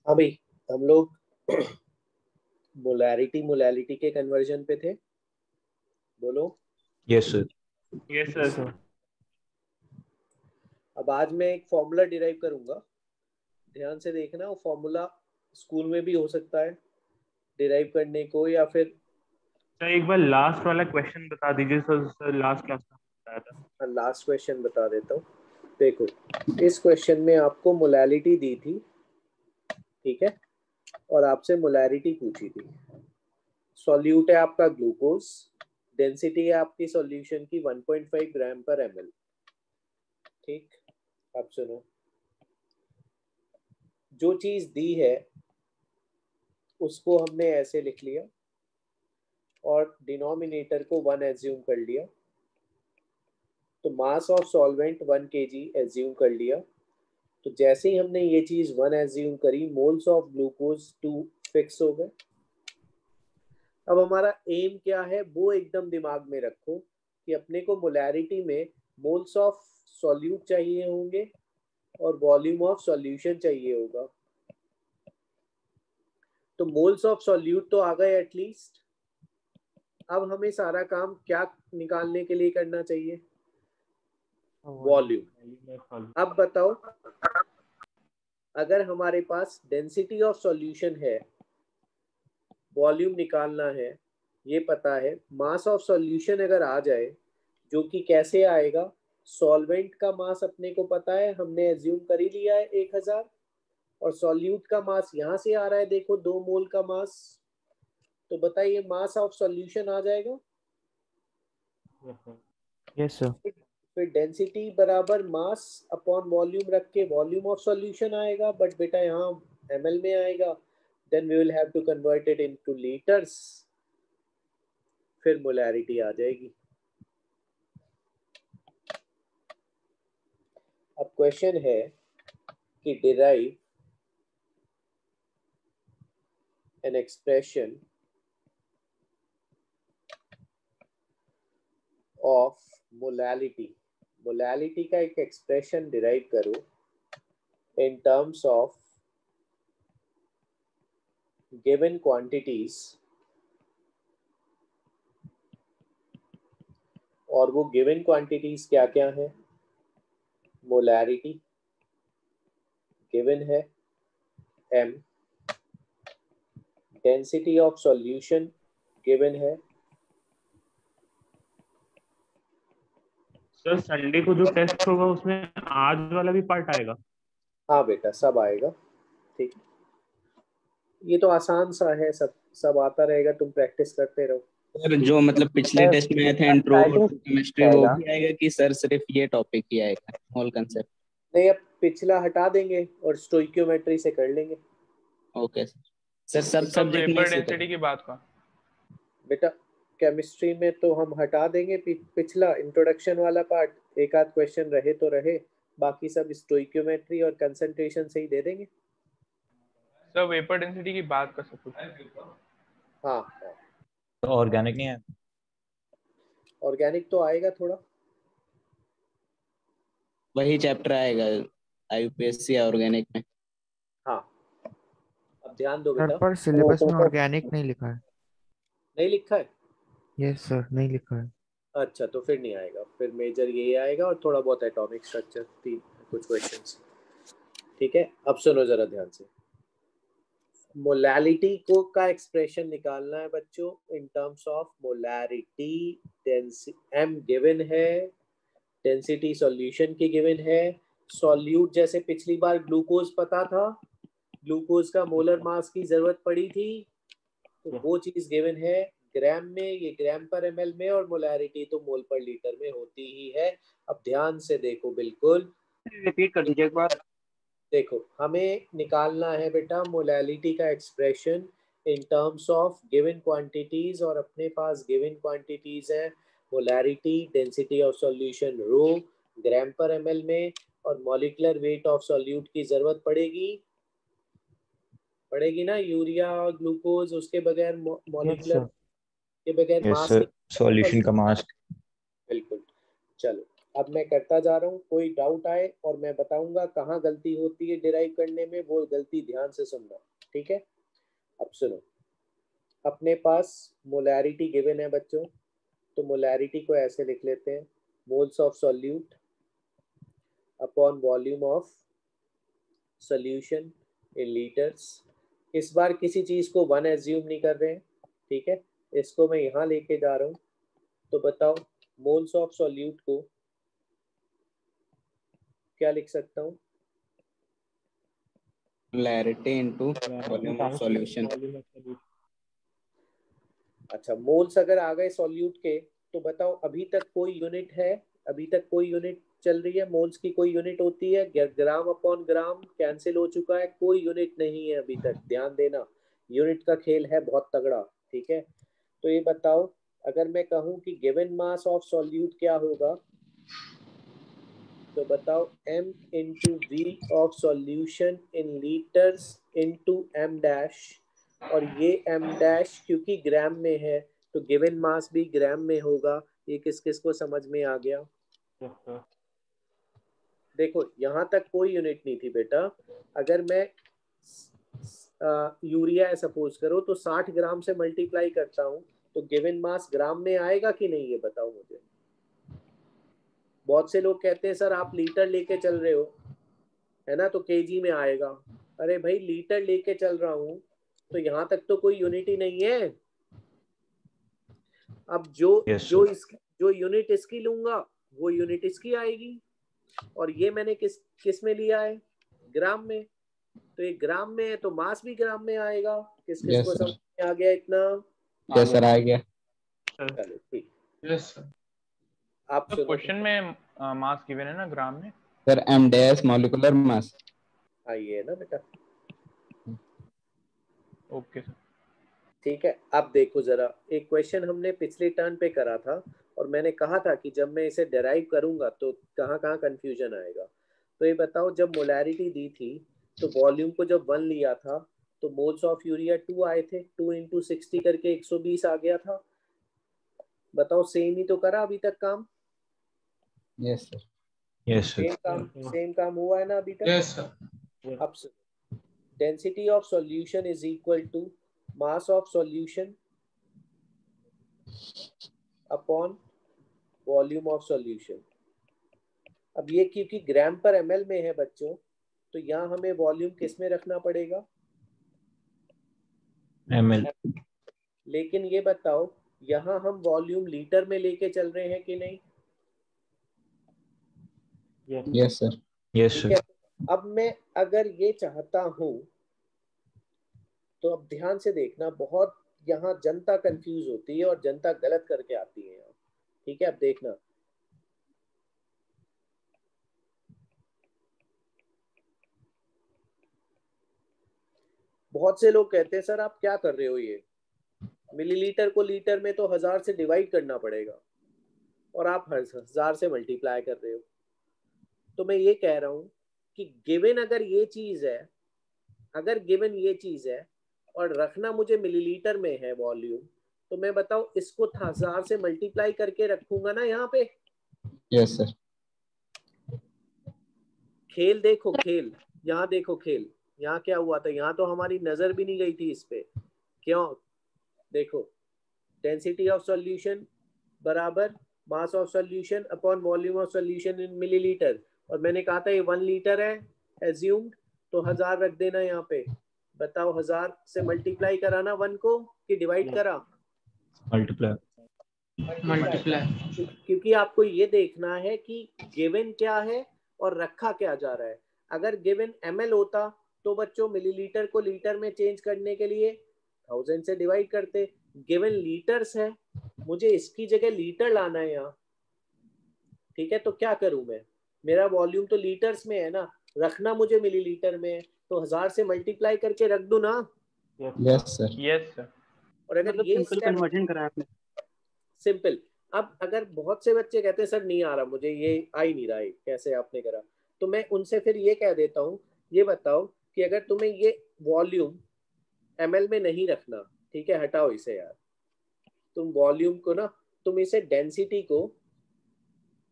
हाँ भाई, हम लोग मोलैरिटी मोलैलिटी के कन्वर्जन पे थे। बोलो। Yes sir. Yes yes sir. Sir. अब आज मैं एक फॉर्मूला डिराइव करूंगा। ध्यान से देखना, वो फॉर्मूला स्कूल में भी हो सकता है डिराइव करने को, या फिर सर एक बार लास्ट वाला क्वेश्चन बता दीजिए सर। सर लास्ट क्लास में बताया था। लास्ट क्वेश्चन बता देता हूँ। देखो, इस क्वेश्चन में आपको मोलैलिटी दी थी, ठीक है, और आपसे मोलैरिटी पूछी थी। सॉल्यूट है आपका ग्लूकोज, डेंसिटी है आपकी सॉल्यूशन की 1.5 ग्राम पर एमएल। ठीक, अब सुनो, जो चीज दी है उसको हमने ऐसे लिख लिया और डिनोमिनेटर को 1 एज्यूम कर लिया। तो मास ऑफ सॉल्वेंट 1 kg एज्यूम कर लिया। तो जैसे ही हमने ये चीज 1 एज्यूम करी, मोल्स ऑफ ग्लूकोज 2 फिक्स हो गए। अब हमारा एम क्या है वो एकदम दिमाग में रखो कि अपने को मोलैरिटी में मोल्स ऑफ सॉल्यूट चाहिए होंगे और वॉल्यूम ऑफ सॉल्यूशन चाहिए होगा। तो मोल्स ऑफ सॉल्यूट तो आ गए एटलीस्ट। अब हमें सारा काम क्या निकालने के लिए करना चाहिए? वॉल्यूम। अब बताओ, अगर हमारे पास डेंसिटी ऑफ सॉल्यूशन है, वॉल्यूम निकालना है, ये पता है, मास ऑफ सॉल्यूशन अगर आ जाए, जो कि कैसे आएगा? सॉल्वेंट का मास अपने को पता है, हमने एज्यूम कर ही लिया है 1000, और सॉल्यूट का मास यहाँ से आ रहा है, देखो 2 मोल का मास। तो बताइए मास ऑफ सॉल्यूशन आ जाएगा। Yes sir. फिर डेंसिटी बराबर मास अपॉन वॉल्यूम रख के वॉल्यूम ऑफ सॉल्यूशन आएगा, बट बेटा यहाँ ml में आएगा। Then we will have to convert it into litres, फिर मोलैरिटी आ जाएगी। अब क्वेश्चन है कि derive an expression of molality. Molality का एक एक्सप्रेशन डिराइव करो in terms of given quantities, और वो गिवन क्वांटिटीज क्या क्या है? मोलैरिटी गिवन है, m, density of solution given है। सर संडे को जो टेस्ट होगा उसमें आज वाला भी पार्ट आएगा? हाँ बेटा, सब आएगा। ठीक, ये तो आसान सा है, सब सब आता रहेगा, तुम प्रैक्टिस करते रहो। सर जो मतलब पिछले टेस्ट में आए थे इंट्रो Starting टू केमिस्ट्री, वो भी आएगा कि सर सिर्फ ये टॉपिक ही आएगा, होल कंसेप्ट? नहीं, अब पिछला हटा देंगे और स्टोइकियोमेट्री से कर लेंगे। Okay sir. सब सब सब्जेक्ट में वेपर इसी डेंसिटी की बात का। बेटा केमिस्ट्री में तो हम हटा देंगे पिछला इंट्रोडक्शन वाला पार्ट, एक आध क्वेश्चन रहे तो रहे, बाकी सब स्टोइकियोमेट्री और कंसंट्रेशन से ही दे देंगे। सर वेपर डेंसिटी की बात का सब कुछ। हाँ, तो ऑर्गेनिक नहीं है? ऑर्गेनिक तो आएगा थोड़ा। वही चैप्टर आएगा आईयूपीएससी ऑर्गेनिक में। हाँ, अब ध्यान दो सर बेटा। पर सिलेबस में ऑर्गेनिक नहीं लिखा है। नहीं लिखा है? यस सर, नहीं लिखा है। अच्छा, तो फिर नहीं आएगा, फिर मेजर यही आएगा और थोड़ा बहुत एटॉमिक स्ट्रक्चर, तीन कुछ क्वेश्चंस। ठीक है, अब सुनो जरा ध्यान से। मोलैलिटी को का एक्सप्रेशन निकालना है बच्चों in terms of molarity. M given है, डेंसिटी सॉल्यूशन की गिवन है, सॉल्यूट जैसे पिछली बार ग्लूकोज पता था, ग्लूकोज का मोलर मास की जरूरत पड़ी थी, तो वो चीज गिवन है ग्राम में, ये ग्राम पर एमएल में, और मोलैरिटी तो मोल पर लीटर में होती ही है। अब ध्यान से देखो, बिल्कुल रिपीट कर दीजिए एक बार। देखो, हमें निकालना है बेटा मोलैलिटी का expression in terms of given quantities, और अपने पास गिवन क्वांटिटीज है मोलैरिटी, डेंसिटी ऑफ सॉल्यूशन रो ग्राम पर एमएल में, और मॉलिक्यूलर वेट ऑफ सॉल्यूट की जरूरत पड़ेगी ना, यूरिया और ग्लूकोज, उसके बगैर यस मॉलिक्यूलर सर। के बगैर यस मास सर, नहीं। सॉल्यूशन का मास। बिल्कुल। चलो, अब मैं करता जा रहा हूँ, कोई डाउट आए और मैं बताऊंगा कहाँ गलती होती है डिराइव करने में, वो गलती ध्यान से सुनना, ठीक है। अब सुनो, अपने पास मोलैरिटी गिवन है बच्चों, तो मोलैरिटी को ऐसे लिख लेते हैं, moles of solute upon volume of solution in litres. इस बार किसी चीज को 1 एज्यूम नहीं कर रहे हैं, ठीक है, इसको मैं यहाँ लेके जा रहा हूँ। तो बताओ मोल्स ऑफ सॉल्यूट को क्या लिख सकता हूँ? Molarity into volume of solution. अच्छा, मोल्स अगर आ गए सॉल्यूट के, तो बताओ अभी तक कोई यूनिट है, अभी तक कोई यूनिट चल रही है? मोल्स की कोई यूनिट होती है? ग्राम अपॉन ग्राम कैंसिल हो चुका है, कोई यूनिट नहीं है अभी तक, ध्यान देना, यूनिट का खेल है बहुत तगड़ा, ठीक है। तो ये बताओ, अगर मैं कहूँ कि गिवन मास ऑफ सॉल्यूट क्या होगा, तो बताओ m into V of solution in litres into m dash, और ये m डैश क्योंकि ग्राम में है तो गिवन मास भी ग्राम में होगा। ये किस किस को समझ में आ गया? देखो यहाँ तक कोई यूनिट नहीं थी बेटा। अगर मैं यूरिया है सपोज करो, तो 60 ग्राम से मल्टीप्लाई करता हूँ तो गिवन मास ग्राम में आएगा कि नहीं, ये बताओ मुझे। बहुत से लोग कहते हैं सर आप लीटर लेके चल रहे हो, है ना, तो केजी में आएगा। अरे भाई लीटर लेके चल रहा हूँ तो यहाँ तक तो कोई यूनिट ही नहीं है। अब जो यूनिट इसकी लूंगा वो यूनिट इसकी आएगी, और ये मैंने किस में लिया है? ग्राम में। तो ये ग्राम में है तो मास भी ग्राम में आएगा। किस किस Yes, को sir. समझ में आ गया इतना? यस सर, आ गया। चलो ठीक, यस सर। आप तो सुनो। क्वेश्चन में मास गिवन है ना ग्राम में। Sir m dash molecular mass. आइए ना बेटा, ओके सर। ठीक है। अब देखो जरा, एक क्वेश्चन हमने पिछले टर्न पे करा था और मैंने कहा था कि जब मैं इसे डेराइव करूंगा तो कहाँ कहाँ कंफ्यूजन आएगा। तो ये बताओ, जब मोलैरिटी दी थी तो वॉल्यूम को जब 1 लिया था तो मोल्स ऑफ यूरिया 2 आए थे, 2 इंटू 60 करके 120 आ गया था। बताओ सेम ही तो करा अभी तक काम? Yes sir. Yes sir. Same काम हुआ है ना अभी तक? Yes sir. अब density of solution is equal to mass of solution upon volume of solution. अब ये क्योंकि ग्राम पर ml में है बच्चों, तो यहाँ हमें वॉल्यूम किस में रखना पड़ेगा? ml। लेकिन ये बताओ, यहाँ हम वॉल्यूम लीटर में लेके चल रहे हैं कि नहीं? Yes sir. यस ठीक सर। है। अब मैं अगर ये चाहता हूं, तो अब ध्यान से देखना, बहुत यहाँ जनता कंफ्यूज होती है और जनता गलत करके आती है यहाँ, ठीक है। अब देखना, बहुत से लोग कहते हैं सर आप क्या कर रहे हो, ये मिलीलीटर को लीटर में तो 1000 से डिवाइड करना पड़ेगा और आप 1000 से मल्टीप्लाई कर रहे हो। तो मैं ये कह रहा हूं कि गिवन अगर ये चीज है, अगर गिवन ये चीज है और रखना मुझे मिलीलीटर में है वॉल्यूम, तो मैं बताऊं इसको 1000 से मल्टीप्लाई करके रखूंगा ना यहाँ पे। Yes sir. खेल देखो, खेल यहाँ देखो, खेल यहाँ क्या हुआ था, यहाँ तो हमारी नजर भी नहीं गई थी इस पे। क्यों? देखो, डेंसिटी ऑफ सॉल्यूशन बराबर मास of solution upon volume of solution in millilitre, और मैंने कहा था ये 1 लीटर है एज्यूम्ड, तो 1000 रख देना यहाँ पे। बताओ 1000 से मल्टीप्लाई कराना 1 को कि डिवाइड करा? मल्टीप्लाई। क्योंकि आपको ये देखना है कि गिवन क्या है और रखा क्या जा रहा है। अगर गिवन ml होता तो बच्चों मिलीलीटर को लीटर में चेंज करने के लिए 1000 से डिवाइड करते। गिवन लीटर्स है, मुझे इसकी जगह लीटर लाना है यहाँ, ठीक है। तो क्या करूं मैं, मेरा वॉल्यूम तो लीटर्स में है ना, रखना मुझे मिलीलीटर में है, तो 1000 से मल्टीप्लाई करके रख दूं ना। Yes sir. Yes sir. और अगर मतलब ये सिंपल कन्वर्जन करा आपने। सिंपल। अब अगर बहुत से बच्चे कहते हैं सर नहीं आ रहा मुझे, ये आ ही नहीं रहा है, कैसे आपने करा, तो मैं उनसे फिर ये कह देता हूँ, ये बताओ कि अगर तुम्हें ये वॉल्यूम ml में नहीं रखना, ठीक है, हटाओ इसे यार, तुम वॉल्यूम को ना, तुम इसे डेंसिटी को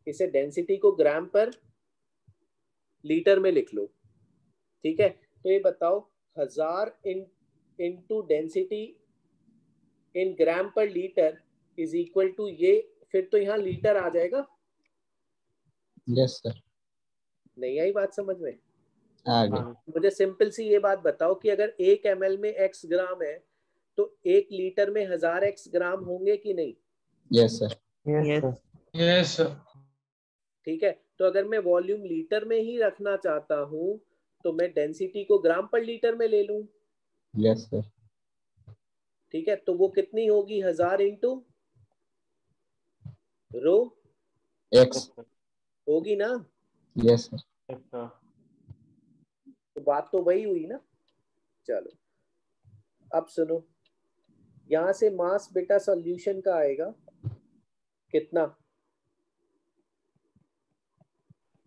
इसे डेंसिटी को ग्राम पर लीटर में लिख लो, ठीक है। तो ये बताओ 1000 इंटू डेंसिटी इन ग्राम पर लीटर इज इक्वल टू ये, फिर तो यहाँ लीटर आ जाएगा। यस सर, नहीं आई बात समझ में? आ गया। मुझे सिंपल सी ये बात बताओ कि अगर 1 ml में x ग्राम है तो 1 लीटर में 1000 x ग्राम होंगे कि नहीं? Yes sir. Yes sir. Yes sir. ठीक है, तो अगर मैं वॉल्यूम लीटर में ही रखना चाहता हूँ तो मैं डेंसिटी को ग्राम पर लीटर में ले लूं। Yes sir. ठीक है, तो वो कितनी होगी? 1000 इंटू रो एक्स होगी ना? Yes sir. तो बात तो वही हुई ना। चलो अब सुनो, यहां से मास बेटा सॉल्यूशन का आएगा कितना?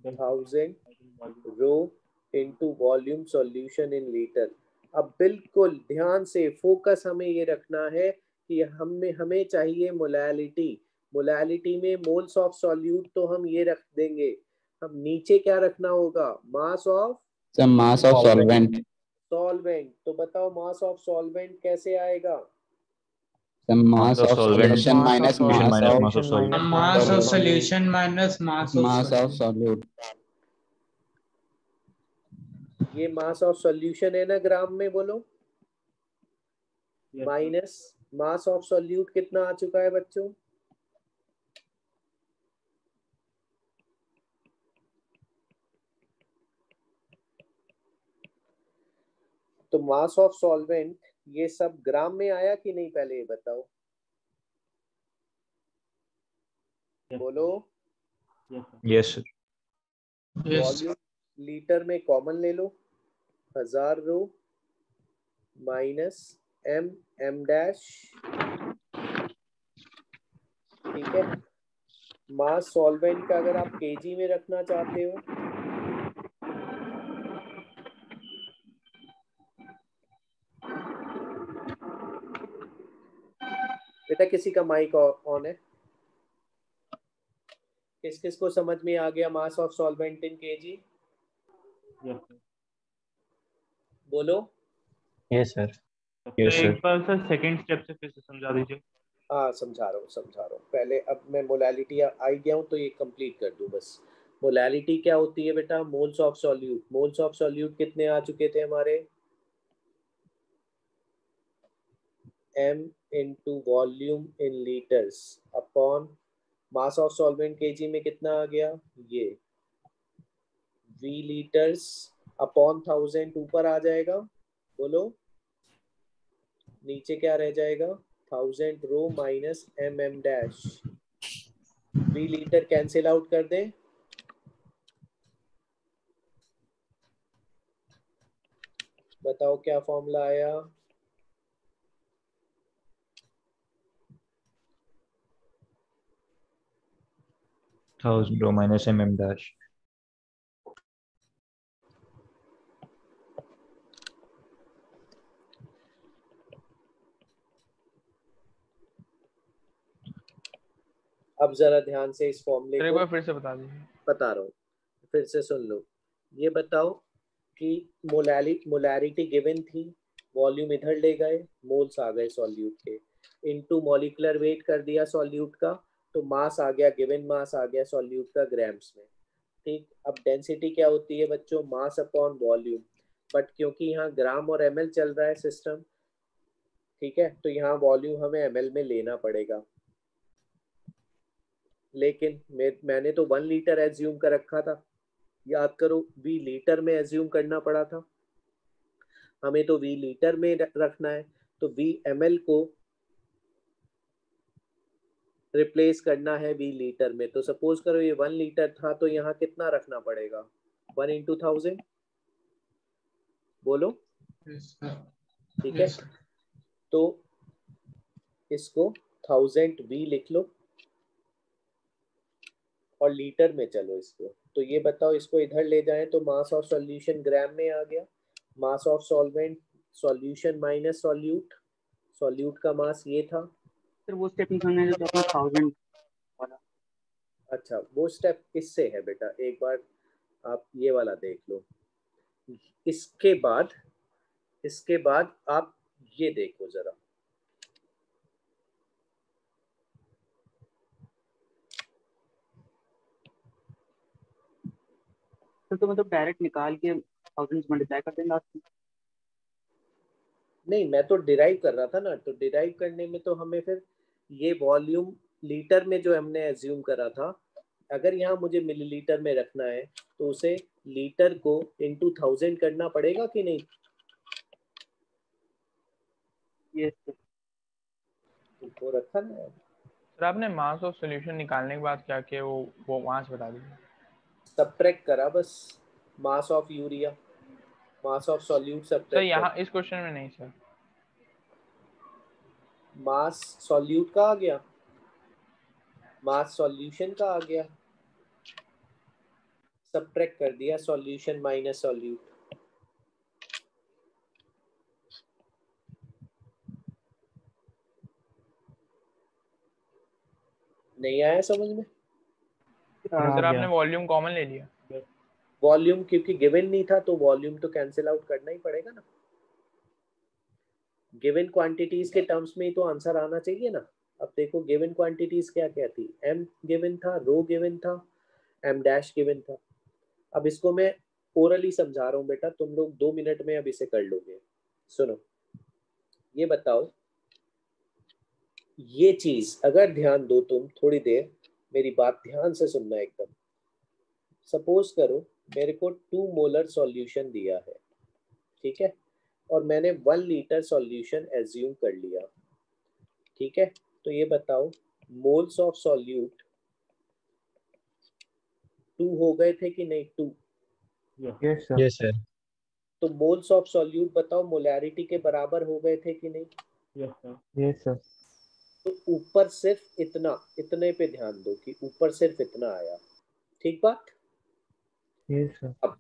1000 rho into volume solution in litre. अब बिल्कुल ध्यान से फोकस हमें ये रखना है कि हमें चाहिए मोलैलिटी। मोलैलिटी में मोल्स ऑफ सॉल्यूट तो हम ये रख देंगे, हम नीचे क्या रखना होगा? Mass of mass of solvent. Solvent. तो बताओ मास ऑफ सॉल्वेंट कैसे आएगा? मास of solution minus mass mass of solution minus mass of solute. ये मास ऑफ सॉल्यूशन है ना ग्राम में, बोलो। माइनस मास ऑफ सॉल्यूट कितना आ चुका है बच्चों? तो मास ऑफ सॉल्वेंट ये सब ग्राम में आया कि नहीं, पहले ये बताओ, बोलो। Yes sir. वॉल्यूम लीटर में कॉमन ले लो, 1000 रो माइनस एम डैश, ठीक है। मास सॉल्वेंट का अगर आप केजी में रखना चाहते हो बेटा, किसी का माइक ऑन है? किस किस को समझ में आ गया mass of solvent in kg? बोलो। Yes sir. यस एक सर। बार सर सेकंड स्टेप से फिर से समझा दीजिए। हाँ समझा रहा हूँ। पहले अब मैं मोलैलिटी आई गया हूँ तो ये कंप्लीट कर दूँ बस। मोलैलिटी क्या होती है बेटा? Moles of solute. Moles of solute कितने आ चुके थे हमारे? m into volume in litres upon mass of solvent KG में कितना आ गया? ये v लीटर्स अपॉन 1000 ऊपर आ जाएगा, बोलो। नीचे क्या रह जाएगा? 1000 rho minus M dash. v litre cancel out कर दें, बताओ क्या फॉर्मूला आया? Thousand rho minus M dash. अब जरा ध्यान से इस फॉर्मूले एक को बार फिर से बता दीजिए। बता रहा हूँ, फिर से सुन लो। ये बताओ कि मोलैरिटी गिवन थी, वॉल्यूम इधर ले गए, मोल्स आ गए सॉल्यूट के, इनटू मॉलिक्यूलर वेट कर दिया सॉल्यूट का, तो मास आ गया, गिवन मास आ गया सॉल्यूट का ग्राम्स में। ठीक, अब डेंसिटी क्या होती है बच्चों? Mass upon volume. बट क्योंकि यहाँ ग्राम और ml चल रहा है सिस्टम, ठीक है, तो यहाँ वॉल्यूम हमें ml में लेना पड़ेगा। लेकिन मैंने तो 1 लीटर एज्यूम कर रखा था, याद करो, v लीटर में एज्यूम करना पड़ा था, हमें तो v लीटर में रखना है, तो v ml को रिप्लेस करना है v लीटर में। तो सपोज करो ये 1 लीटर था, तो यहाँ कितना रखना पड़ेगा? 1 इंटू 1000, बोलो। ठीक है, तो इसको 1000 v लिख लो और लीटर में चलो इसको। तो ये बताओ, इसको इधर ले जाएं तो मास ऑफ सॉल्यूशन ग्राम में आ गया, mass of solvent solution minus solute, solute का मास ये था। सर वो स्टेप निकालना है जो आपने 1000 वाला। अच्छा वो स्टेप इससे है बेटा, एक बार आप ये वाला देख लो। इसके बाद आप ये देखो जरा, तो मतलब डायरेक्ट निकाल के थाउजेंड मल्टीप्लाई कर देंगे लास्ट में। नहीं मैं तो डिराइव कर रहा था ना, तो डिराइव करने में तो हमें फिर ये वॉल्यूम लीटर में जो हमने एज्यूम करा था, अगर यहाँ मुझे मिलीलीटर में रखना है तो उसे लीटर को इनटू 1000 करना पड़ेगा कि नहीं? ये वो रखा ना सर आपने मास ऑफ सॉल्यूशन निकालने के बाद क्या किया, वो वहां से बता दीजिए। सबट्रैक्ट करा बस, mass of urea, mass of solute sir subtract यहाँ इस क्वेश्चन में नहीं सर। मास सॉल्यूट का आ गया, मास सॉल्यूशन का आ गया, सबट्रैक्ट कर दिया सॉल्यूशन माइनस सॉल्यूट। नहीं आया समझ में? सर आपने वॉल्यूम कॉमन ले लिया। वॉल्यूम क्योंकि गिवन नहीं था तो वॉल्यूम तो कैंसिल आउट करना ही पड़ेगा ना, गिवन क्वांटिटीज के टर्म्स में ही तो आंसर आना चाहिए ना। अब देखो गिवन क्वांटिटीज क्या क्या थी, एम गिवन था, रो गिवन था, एम डैश गिवन था। अब इसको मैं ओरली समझा रहा हूँ बेटा, तुम लोग 2 मिनट में अब इसे कर लोगे। सुनो, ये बताओ, ये चीज अगर ध्यान दो तुम थोड़ी देर, मेरी बात ध्यान से सुनना एकदम। सपोज करो मेरे को 2 मोलर सॉल्यूशन दिया है, ठीक है, और मैंने 1 लीटर सॉल्यूशन एज्यूम कर लिया, ठीक है। तो ये बताओ मोल्स ऑफ सॉल्यूट 2 हो गए थे कि नहीं? 2। Yes sir. तो मोल्स ऑफ सॉल्यूट बताओ मोलैरिटी के बराबर हो गए थे कि नहीं? Yes sir. तो ऊपर सिर्फ इतना, इतने पे ध्यान दो कि ऊपर सिर्फ इतना आया, ठीक बात? Yes sir.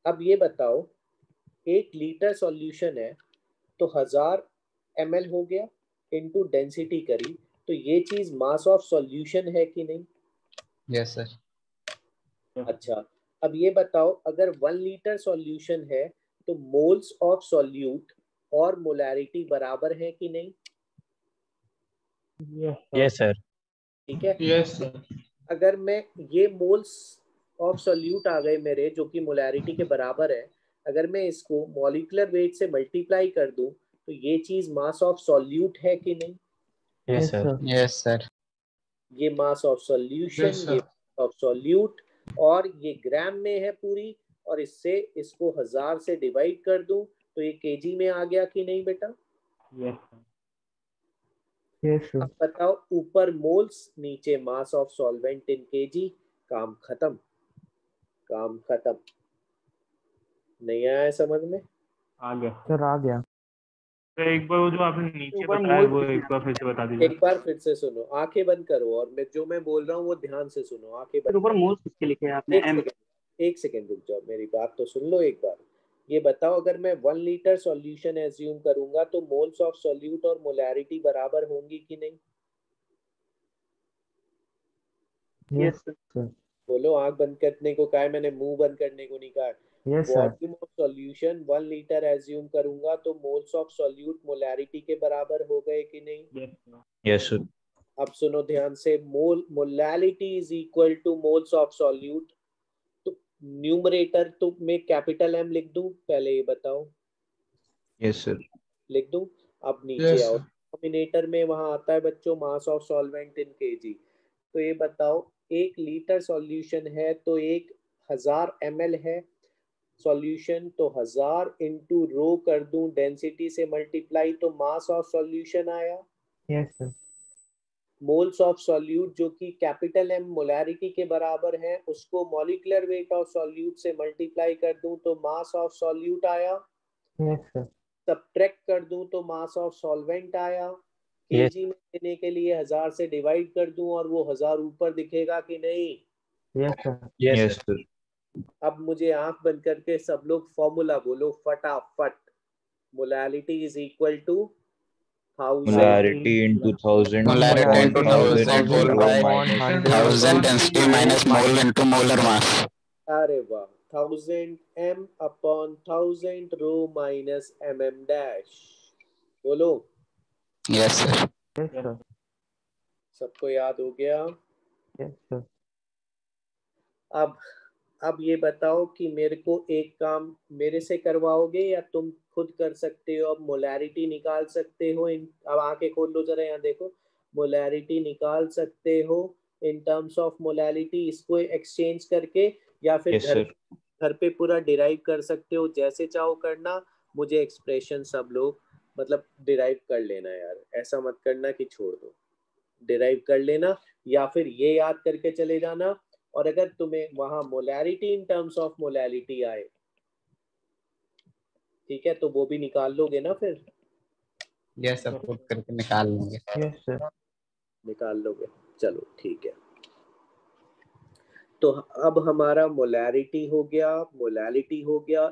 अब ये बताओ 1 लीटर सॉल्यूशन है तो 1000 ml हो गया, इनटू डेंसिटी करी, तो ये चीज मास ऑफ सॉल्यूशन है कि नहीं? Yes sir. अच्छा, अब ये बताओ अगर 1 लीटर सॉल्यूशन है तो मोल्स ऑफ सॉल्यूट और मोलैरिटी बराबर है कि नहीं? Yes sir. ठीक है। Yes sir. अगर मैं ये मोल्स ऑफ सॉल्यूट आ गए मेरे जो कि मोलैरिटी के बराबर है, अगर मैं इसको मॉलिक्यूलर वेट से मल्टीप्लाई कर दूं तो ये चीज मास ऑफ सॉल्यूट है कि नहीं? Yes sir. Yes sir. ये mass of solution, Yes, sir. ये ऑफ सॉल्यूट, और ये ग्राम में है पूरी, और इससे इसको 1000 से डिवाइड कर दूं तो ये केजी में आ गया कि नहीं बेटा? Yes sir. अब बताओ ऊपर मोल्स नीचे मास ऑफ सॉल्वेंट इन केजी, काम खत्म, काम खत्म। नहीं आया समझ में? आ गया सर आ गया। तो एक बार वो जो आपने नीचे ऊपर बताया मोल वो एक बार फिर से बता दीजिए। एक बार फिर से सुनो, आंखें बंद करो और मैं बोल रहा हूँ वो ध्यान से सुनो, आंखें फिर बंद ऊपर करो। मोल्स किसके लिखे हैं आपने? एम। एक सेकेंड रुक जाओ, मेरी बात तो सुन लो एक बार। ये बताओ अगर मैं 1 लीटर सॉल्यूशन एज्यूम करूंगा तो मोल्स ऑफ सॉल्यूट और मोलैरिटी बराबर होंगी कि नहीं? Yes sir. बोलो, आंख बंद करने को कहा है मैंने, मुंह बंद करने को नहीं कहा। Yes sir. Volume of solution 1 litre assume करूंगा तो मोल्स ऑफ सॉल्यूट मोलैरिटी के बराबर हो गए कि नहीं? Yes sir. अब सुनो ध्यान से, molarity is equal two moles of solute, तो न्यूमरेटर तो मैं कैपिटल एम लिख दूं? पहले ये बताओ। Yes sir. लिख दूं? अब नीचे Yes, आओ, sir. डिनोमिनेटर में वहां आता है बच्चों मास ऑफ सॉल्वेंट इन केजी। तो ये बताओ 1 लीटर सॉल्यूशन है तो 1000 ml है सॉल्यूशन, तो 1000 इंटू रो कर दूं डेंसिटी से मल्टीप्लाई तो मास ऑफ सॉल्यूशन आया। Yes sir. Moles of solute जो कि कैपिटल एम मोलैरिटी के बराबर है, उसको मॉलिक्यूलर वेट ऑफ सॉल्यूट से मल्टीप्लाई कर दूं तो मास ऑफ सॉल्यूट आया। Yes sir. सब्ट्रैक्ट कर दूं तो मास ऑफ सॉल्वेंट आया। Yes. केजी में देने के लिए 1000 से डिवाइड कर दूं और वो 1000 ऊपर दिखेगा कि नहीं? Yes sir. Yes sir. अब मुझे आंख बंद करके सब लोग फॉर्मूला बोलो फटाफट। Molarity is equal to Molarity into 1000. Molarity into 1000 whole by 1000 density minus mole into molar mass. अरे वाह, 1000 m upon 1000 rho minus mm dash. बोलो। Yes sir. Yes, sir. सबको याद हो गया? Yes, sir. अब ये बताओ कि मेरे को एक काम मेरे से करवाओगे या तुम खुद कर सकते हो? अब मोलैरिटी निकाल सकते हो अब आंखें खोल लो जरा, यहाँ देखो। मोलैरिटी निकाल सकते हो इन टर्म्स ऑफ मोलैरिटी, इसको एक्सचेंज करके, या फिर Yes, sir. घर पे पूरा डिराइव कर सकते हो, जैसे चाहो करना। मुझे एक्सप्रेशन सब लोग मतलब डिराइव कर लेना यार, ऐसा मत करना कि छोड़ दो, डिराइव कर लेना, या फिर ये याद करके चले जाना। और अगर तुम्हें वहां molarity in terms of molarity आए, ठीक है, तो वो भी निकाल लोगे ना फिर? Yes sir, खुद करके निकाल लेंगे। Yes, sir. निकाल लोगे, चलो ठीक है। तो अब हमारा मोलैरिटी हो गया,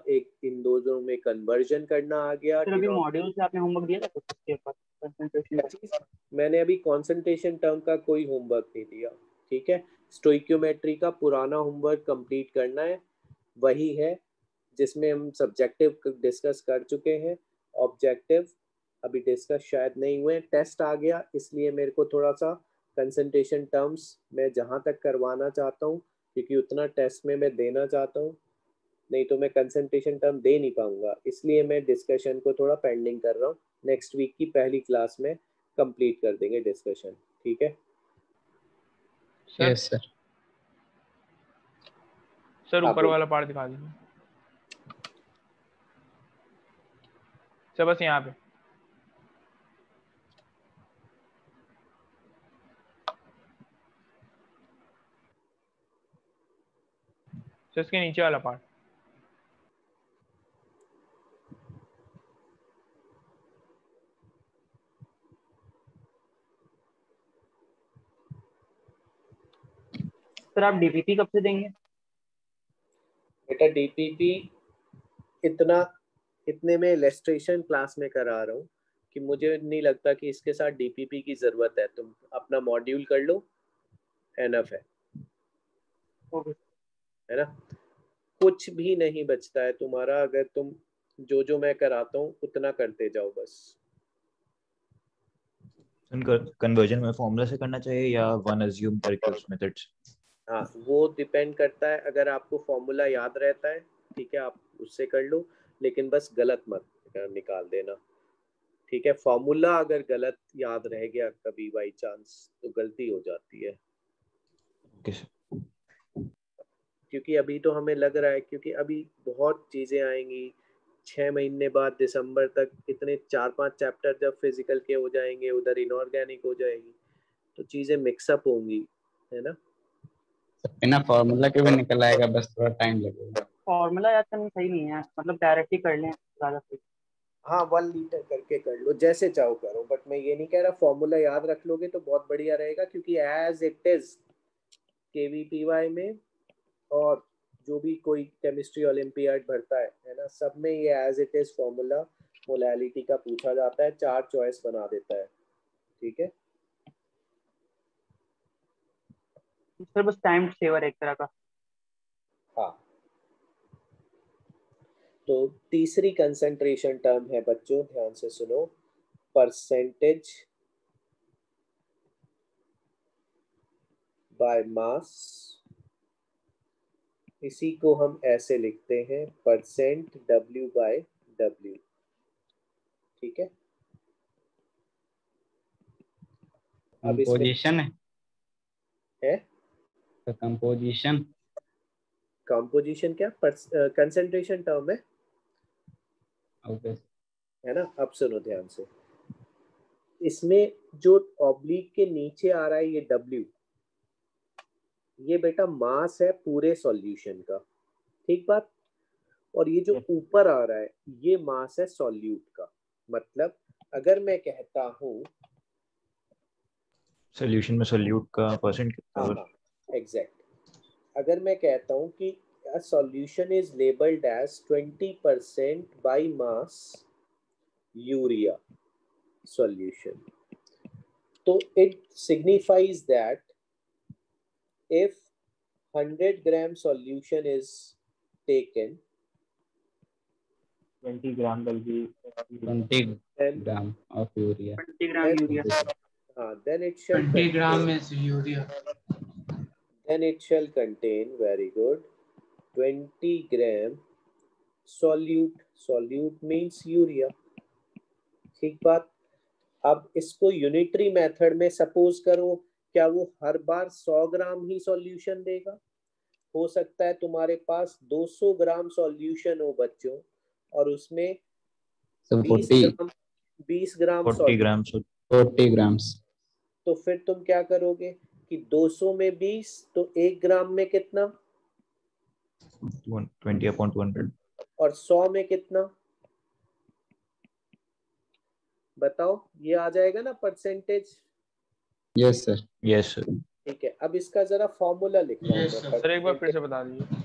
एक इन दोनों में कन्वर्जन करना आ गया। सर अभी मॉड्यूल से आपने होमवर्क दिया था कुछ उसके बाद कंसंट्रेशन? मैंने अभी कंसंट्रेशन टर्म का कोई होमवर्क नहीं दिया, ठीक है। स्टोइकियोमेट्री का पुराना होमवर्क कंप्लीट करना है, वही है जिसमें हम सब्जेक्टिव डिस्कस कर चुके हैं, ऑब्जेक्टिव अभी डिस्कस शायद नहीं हुए। टेस्ट आ गया, इसलिए मेरे को थोड़ा सा कंसंट्रेशन टर्म्स मैं जहाँ तक करवाना चाहता हूँ, क्योंकि उतना टेस्ट में मैं देना चाहता हूँ, नहीं तो मैं कंसंट्रेशन टर्म दे नहीं पाऊंगा, इसलिए मैं डिस्कशन को थोड़ा पेंडिंग कर रहा हूँ। नेक्स्ट वीक की पहली क्लास में कंप्लीट कर देंगे डिस्कशन, ठीक है Yes sir. सर ऊपर बोलो। वाला पार्ट दिखा दीजिए सर, बस यहाँ पे। सर इसके नीचे वाला पार्ट। सर आप डीपीपी कब से देंगे? बेटा डीपीपी इतने में इलस्ट्रेशन क्लास में करा रहा हूँ कि मुझे नहीं लगता कि इसके साथ डीपीपी की जरूरत है। तुम अपना मॉड्यूल कर लो, एनफ है ना। कुछ भी नहीं बचता है तुम्हारा, अगर तुम जो मैं कराता हूँ उतना करते जाओ बस। कन्वर्जन में फॉर्मूला से करना चाहिए या वन अज्यूम करके उस मेथड से? हाँ, वो डिपेंड करता है। अगर आपको फॉर्मूला याद रहता है, ठीक है, आप उससे कर लो, लेकिन बस गलत मत निकाल देना, ठीक है। फॉर्मूला अगर गलत याद रह गया कभी बाई चांस, तो गलती हो जाती है। Okay, sir. क्योंकि अभी तो हमें लग रहा है, क्योंकि अभी बहुत चीज़ें आएंगी 6 महीने बाद, दिसंबर तक इतने 4-5 चैप्टर जब फिजिकल के हो जाएंगे, उधर इनऑर्गेनिक हो जाएगी, तो चीज़ें मिक्सअप होंगी, है ना। बिना फॉर्मूला के भी निकल आएगा, बस थोड़ा टाइम लगेगा। फॉर्मूला याद करना सही नहीं है, मतलब डायरेक्ट ही कर लें ज्यादा सही। हाँ, 1 लीटर करके कर लो, जैसे चाहो करो, बट मैं ये नहीं कह रहा फॉर्मूला याद रख लोगे तो बहुत बढ़िया रहेगा, क्योंकि एज इट इज केवीपीवाई में और जो भी कोई केमिस्ट्री ओलंपियाड भरता है ना, सब में ये as it is formula molality का पूछा जाता है, 4 चॉइस बना देता है, ठीक है। सर बस टाइम सेवर एक तरह का। हाँ, तो तीसरी कंसंट्रेशन टर्म है बच्चों, ध्यान से सुनो, परसेंटेज बाय मास। इसी को हम ऐसे लिखते हैं, परसेंट W बाय W, ठीक है। अब इसमें कंपोजिशन है तो कंपोजिशन कंपोजिशन क्या कंसंट्रेशन टर्म है, ओके है ना। अब सुनो ध्यान से, इसमें जो ऑब्लिक के नीचे आ रहा है ये W, ये बेटा मास है पूरे सॉल्यूशन का, ठीक बात। और ये जो ऊपर आ रहा है ये मास है सॉल्यूट का। मतलब अगर मैं कहता हूँ सॉल्यूशन में सॉल्यूट का परसेंट कितना होगा? एग्जैक्ट, अगर मैं कहता हूँ कि a solution is labeled as 20% by mass urea, solution. So it signifies that if 100-gram solution is taken, 20 gram will be 20 then gram of urea. 20 gram urea. then it shall 20 gram contain, is urea. then it shall contain, very good, 20 gram solute. Solute means urea. ठीक बात. अब इसको unitary method में suppose करो, क्या वो हर बार 100 ग्राम ही solution देगा? हो सकता है तुम्हारे पास 200 ग्राम सॉल्यूशन हो बच्चों, और उसमें So 20 ग्राम 40 ग्राम 40 grams. तो फिर तुम क्या करोगे कि 200 में 20, तो 1 ग्राम में कितना, 20/200. और 100 में कितना, बताओ. ये आ जाएगा ना percentage. Yes sir. Yes sir. ठीक है. अब इसका जरा फॉर्मूला लिख रहा हूँ Yes, मैं. सर एक बार फिर से बता दीजिए.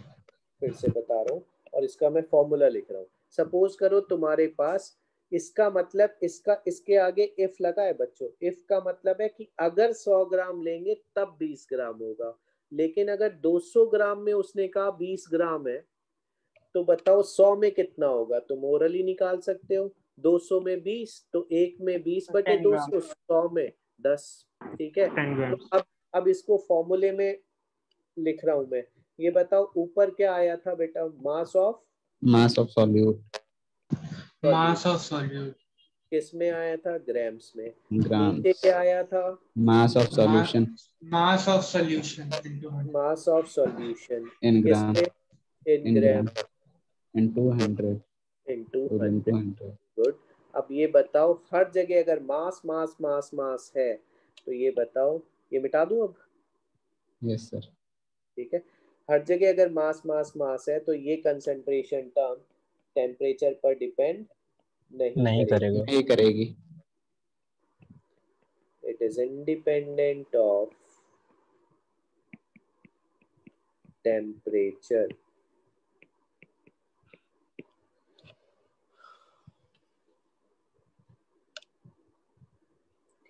फिर से बता रहा हूँ, और इसका मैं फॉर्मूला लिख रहा हूँ. सपोज करो तुम्हारे पास, इसका मतलब इसका इसके आगे इफ लगा है बच्चों. इफ का मतलब है कि अगर 100 ग्राम लेंगे तब 20 ग्राम होगा. लेकिन अगर 200 ग्राम में उसने कहा 20 ग्राम है, तो बताओ 100 में कितना होगा? तुम ओरली निकाल सकते हो. 200 में 20, तो 1 में 20 बटे 200, 100 में 10. ठीक है. 10 grams. तो अब इसको फॉर्मूले में लिख रहा हूं मैं. ये बताओ ऊपर क्या आया था बेटा? Mass of solute. Mass of solute. किस में आया था? ग्राम्स में. Grams. नीचे क्या आया था? Mass of solution. Mass of solution into 100. Mass of solution In gram. In In gram gram. Into 100. Into Into 100. 100. Good. अब ये बताओ, हर जगह अगर मास मास मास मास है, तो ये बताओ, ये मिटा दूं अब? Yes sir. ठीक है. हर जगह अगर मास मास मास है, तो ये कंसंट्रेशन टर्म टेम्परेचर पर डिपेंड नहीं करेगा. नहीं करेगी. It is independent of temperature.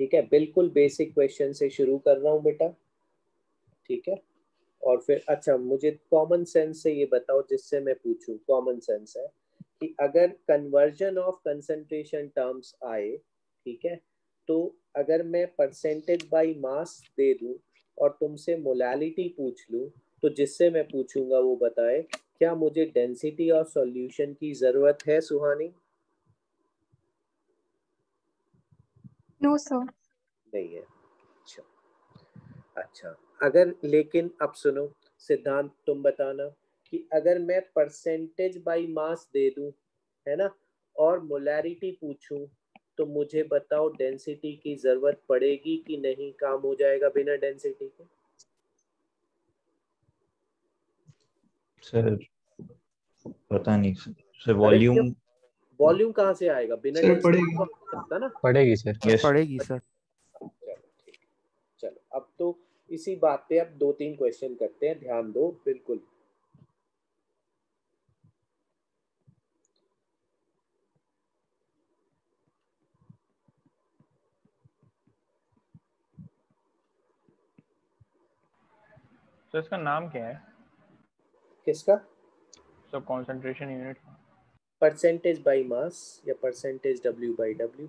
ठीक है. बिल्कुल बेसिक क्वेश्चन से शुरू कर रहा हूं बेटा. ठीक है. और फिर अच्छा, मुझे कॉमन सेंस से ये बताओ, जिससे मैं पूछूं. कॉमन सेंस है कि अगर कन्वर्जन ऑफ कंसंट्रेशन टर्म्स आए, ठीक है, तो अगर मैं परसेंटेज बाय मास दे दूं और तुमसे मोलालिटी पूछ लूं, तो जिससे मैं पूछूंगा वो बताए, क्या मुझे डेंसिटी ऑफ सॉल्यूशन की जरूरत है सुहानी? No sir. नहीं है. अच्छा. अच्छा, अगर, लेकिन अब सुनो सिद्धांत, तुम बताना कि अगर मैं परसेंटेज बाय मास दे दूं, है ना, और मोलैरिटी पूछूं, तो मुझे बताओ डेंसिटी की जरूरत पड़ेगी कि नहीं? काम हो जाएगा बिना डेंसिटी के? सर पता नहीं सर. वॉल्यूम वॉल्यूम कहाँ से आएगा? बिना सर डेंसिटी पड़ेगी. तो हो सकता ना. पड़ेगी सर. यस पड़ेगी सर. चलो ठीक. चलो अब तो इसी बात पे अब 2-3 क्वेश्चन करते हैं. ध्यान दो बिल्कुल. तो इसका नाम क्या है? किसका? So concentration unit. Percentage by mass या परसेंटेज W/W.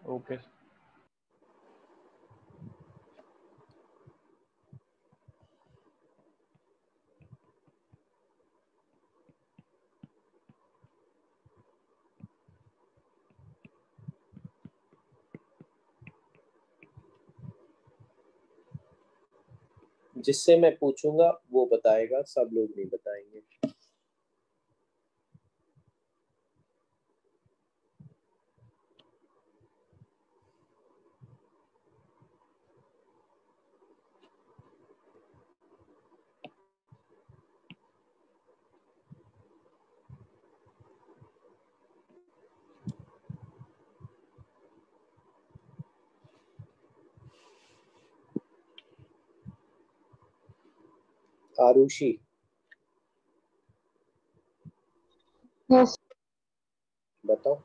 ओके. जिससे मैं पूछूंगा वो बताएगा, सब लोग नहीं बताएंगे. आरुषि. यस. बताओ.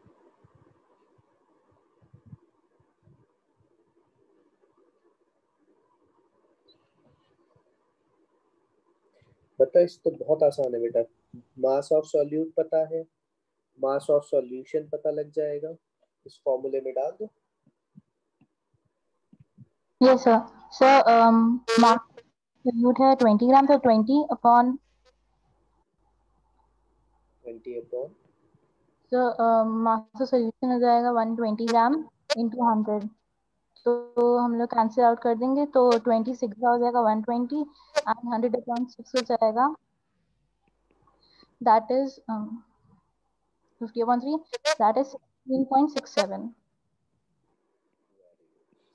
पता है, इस तो बहुत आसान है बेटा। मास ऑफ सॉल्यूट पता है, मास ऑफ सॉल्यूशन पता लग जाएगा, इस फॉर्मूले में डाल दो। Yes, sir. So, mass solute है 20 ग्राम, तो 20 upon 20 upon, so mass of solution हो जाएगा 120 ग्राम into 100। तो हम लोग कैंसिल आउट कर देंगे, तो 26 हो जाएगा 120 एंड 100 अपॉन 6 हो जाएगा, that is 50 upon 3, that is 16.67।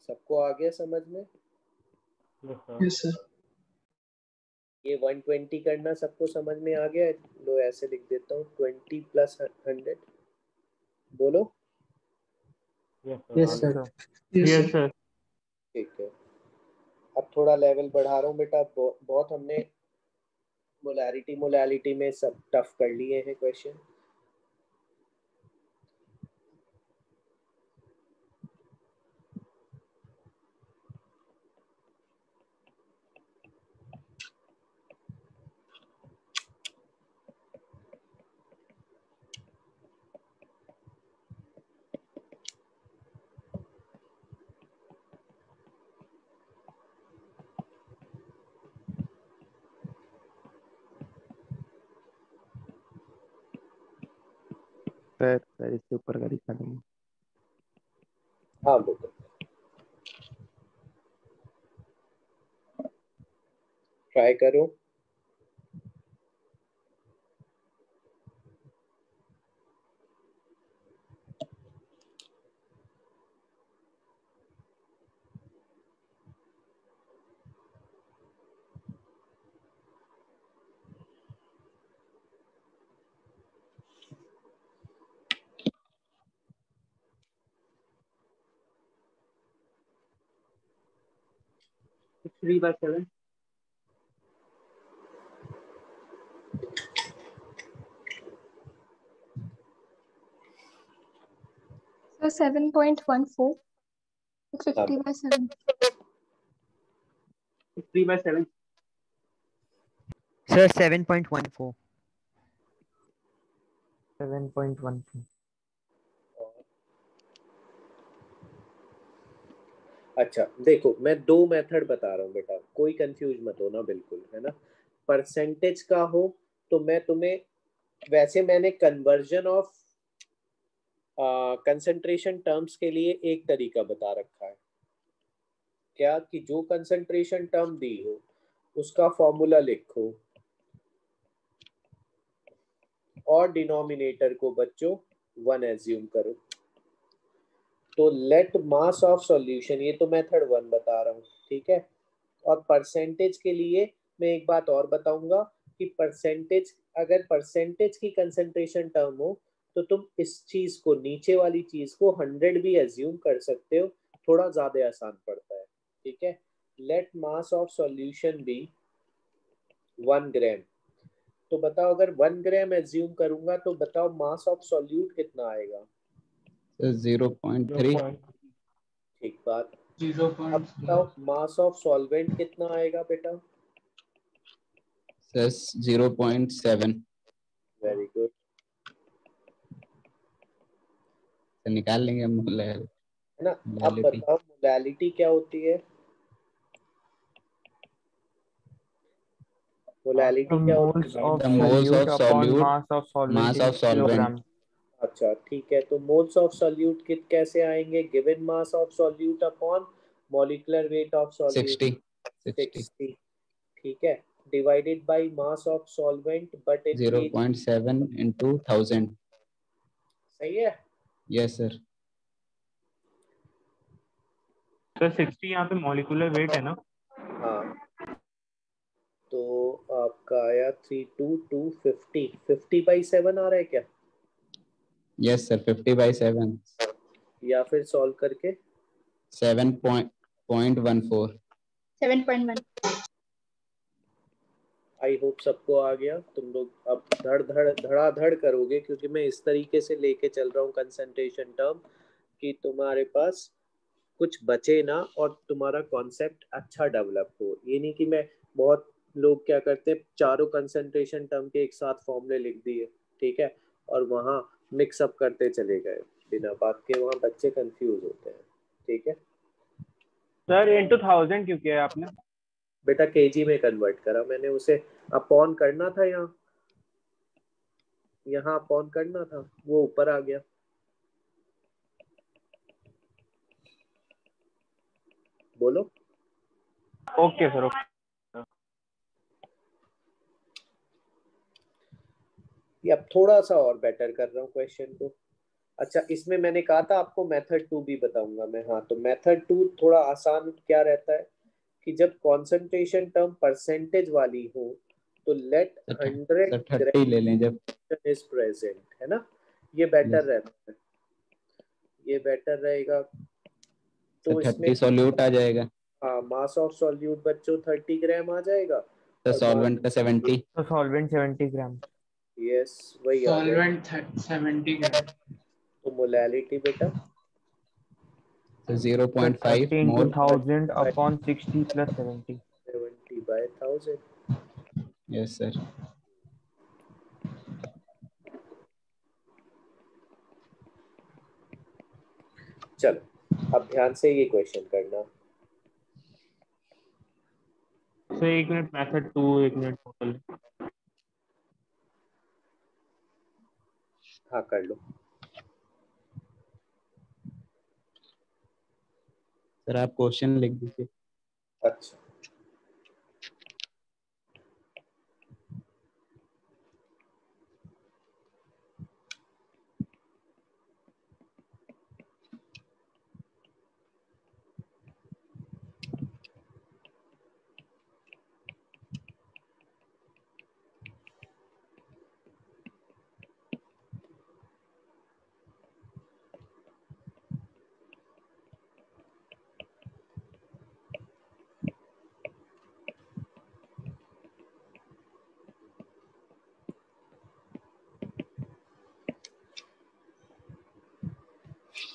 सबको आ गया समझ में? Yes, sir. ये 120 करना सबको समझ में आ गया? लो ऐसे लिख देता हूँ, 20 प्लस 100, बोलो। Yes, sir. Yes sir. ठीक है, अब थोड़ा लेवल बढ़ा रहा हूँ बेटा। बहुत हमने मोलैरिटी में सब टफ कर लिए हैं क्वेश्चन। सर इससे ऊपर का दिखा देंगे। हाँ बेटा, ट्राई करो। It's 3/7. So 7.14. 50/7. It's 3/7. Sir, 7.14. 7.12। अच्छा देखो, मैं दो मेथड बता रहा हूँ बेटा, कोई कंफ्यूज मत हो ना, बिल्कुल है ना। परसेंटेज का हो तो मैं तुम्हें, वैसे मैंने कन्वर्जन ऑफ कंसंट्रेशन टर्म्स के लिए एक तरीका बता रखा है, क्या कि जो कंसंट्रेशन टर्म दी हो उसका फॉर्मूला लिखो और डिनोमिनेटर को बच्चों 1 एज्यूम करो। तो लेट मास ऑफ सॉल्यूशन, ये तो मेथड 1 बता रहा हूँ, ठीक है। और परसेंटेज के लिए मैं एक बात और बताऊंगा कि परसेंटेज, अगर परसेंटेज की कंसंट्रेशन टर्म हो तो तुम इस चीज को, नीचे वाली चीज को 100 भी एज्यूम कर सकते हो, थोड़ा ज्यादा आसान पड़ता है, ठीक है। Let mass of solution be 1 gram, तो बताओ अगर 1 ग्राम एज्यूम करूंगा तो बताओ मास ऑफ सॉल्यूट कितना आएगा? 0.3। ठीक बात। 0.3। अब बताओ मास ऑफ सॉल्वेंट कितना आएगा बेटा? 0.7। वेरी गुड, तो निकाल लेंगे हम है ना। अब बताओ मोलैलिटी क्या होती है? मोलैलिटी क्या होती है? Of The moles solute of upon solute, mass of solvent mass in of solvent। Kilogram. अच्छा ठीक है, तो मोल्स ऑफ सॉल्यूट कित कैसे आएंगे? Given mass of solute upon molecular weight of solute 60, ठीक है, divided by mass of solvent but in 0.7 into 1000। सही है? Yes sir. सर 60 यहाँ पे मॉलिक्यूलर वेट है ना? हाँ, तो आपका आया 32250, 50/7 आ रहा है क्या? Yes sir, 50/7। या फिर सॉल्व करके 7.14। 7.1. आई होप सबको आ गया। तुम लोग अब धड़ाधड़ करोगे, क्योंकि मैं इस तरीके से लेके चल रहा हूँ कंसंट्रेशन टर्म कि तुम्हारे पास कुछ बचे ना और तुम्हारा कॉन्सेप्ट अच्छा डेवलप हो। ये नहीं कि मैं बहुत लोग क्या करते हैं, चारों कंसंट्रेशन टर्म के एक साथ फॉर्मूले लिख दिए, ठीक है, और वहाँ मिक्सअप करते चले गए बिना बात के, वहाँ बच्चे कंफ्यूज होते हैं, ठीक है। सर इनटू 1000 क्यों किया आपने? बेटा केजी में कन्वर्ट करा मैंने उसे, अपॉन करना था यहाँ अपॉन करना था, वो ऊपर आ गया। बोलो। Okay sir, okay. ये अब थोड़ा सा और बेटर कर रहा हूँ क्वेश्चन को। अच्छा, इसमें मैंने कहा था आपको मेथड 2 भी बताऊंगा मैं। हाँ, तो मेथड 2 थोड़ा आसान क्या रहता है कि जब कॉन्सेंट्रेशन टर्म परसेंटेज वाली हो तो लेट 100 30 ले लें जब इज प्रेजेंट, है ना, ये बेटर रहता है, ये बेटर रहेगा। तो इसमें 30 सॉल्यूट आ जाएगा, हाँ, मास ऑफ सॉल्यूट बच्चों 30 ग्राम आ जाएगा, तो सॉल्वेंट का 70, तो सॉल्वेंट 70 ग्राम। यस वही आ जाएगा। सॉल्वेंट 70 ग्राम। तो मोलैलिटी बेटा तो 0.5 30 into mole, 1000 upon 60 plus 70। 70 by 1000। Yes sir. चलो अब ध्यान से ये क्वेश्चन करना। Sir 1 minute method 2, 1 minute total. हाँ कर लो। सर आप क्वेश्चन लिख दीजिए। अच्छा,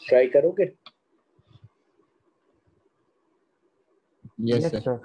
ट्राई करोगे? Yes yes sir. Sir.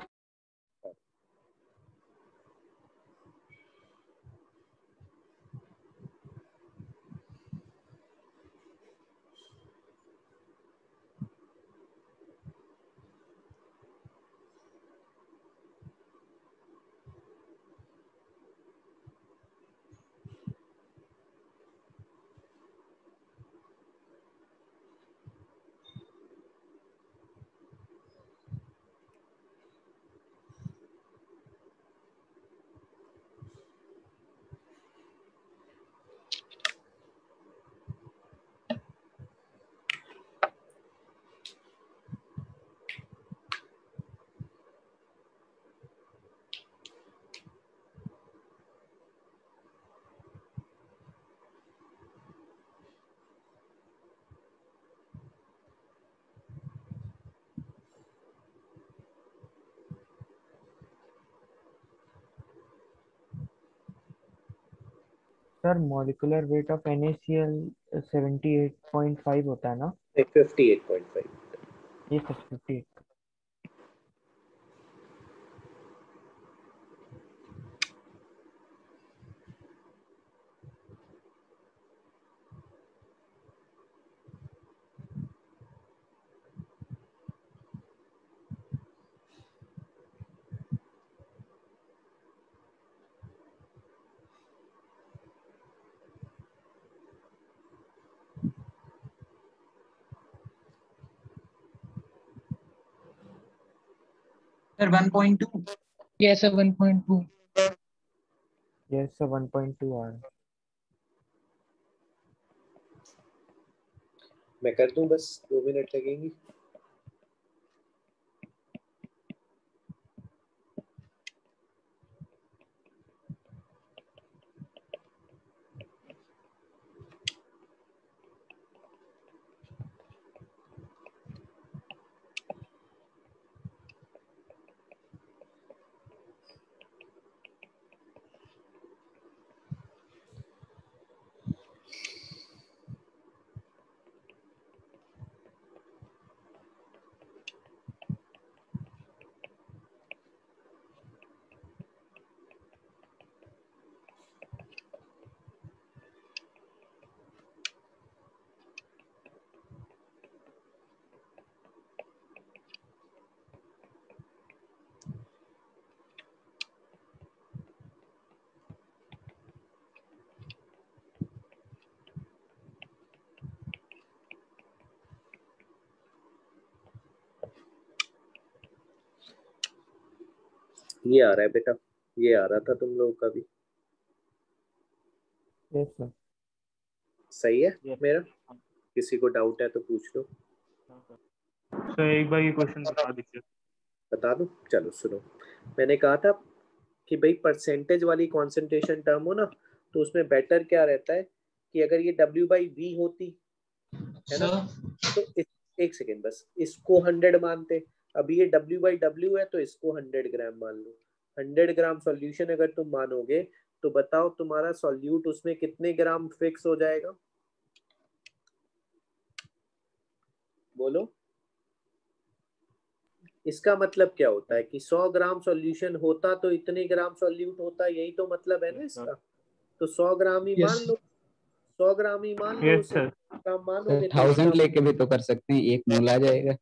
Sir molecular weight of NaCl 78.5 होता है ना? 58.5। ये sir 58। Sir 1.2। Yes sir 1.2। Yes sir 1.2 आ रहा है। मैं कर दूं, बस 2 मिनट लगेंगी। ये आ रहा है बेटा, ये आ रहा था तुम लोगों का भी। Yes sir. सही है Yes. मेरा? किसी को डाउट है तो पूछ लो। सर एक बार ये क्वेश्चन बता दीजिए। बता दूं? चलो सुनो, मैंने कहा था कि भाई परसेंटेज वाली कॉन्सेंट्रेशन टर्म हो ना, तो उसमें बेटर क्या रहता है कि अगर ये W/V होती है ना, तो एक सेकेंड बस, इसको 100 मानते। अभी ये W/W है तो इसको 100 ग्राम मान लो। 100 ग्राम सॉल्यूशन अगर तुम मानोगे तो बताओ तुम्हारा सॉल्यूट उसमें कितने ग्राम फिक्स हो जाएगा? बोलो। इसका मतलब क्या होता है कि 100 ग्राम सॉल्यूशन होता तो इतने ग्राम सॉल्यूट होता, यही तो मतलब है ना इसका। तो 100 ग्राम ही मान लो, 100 ग्राम ही मान लो उसे। ग्राम मानोगे तो 1000 लेके भी तो कर सकते हैं, 1 मोल आ जाएगा।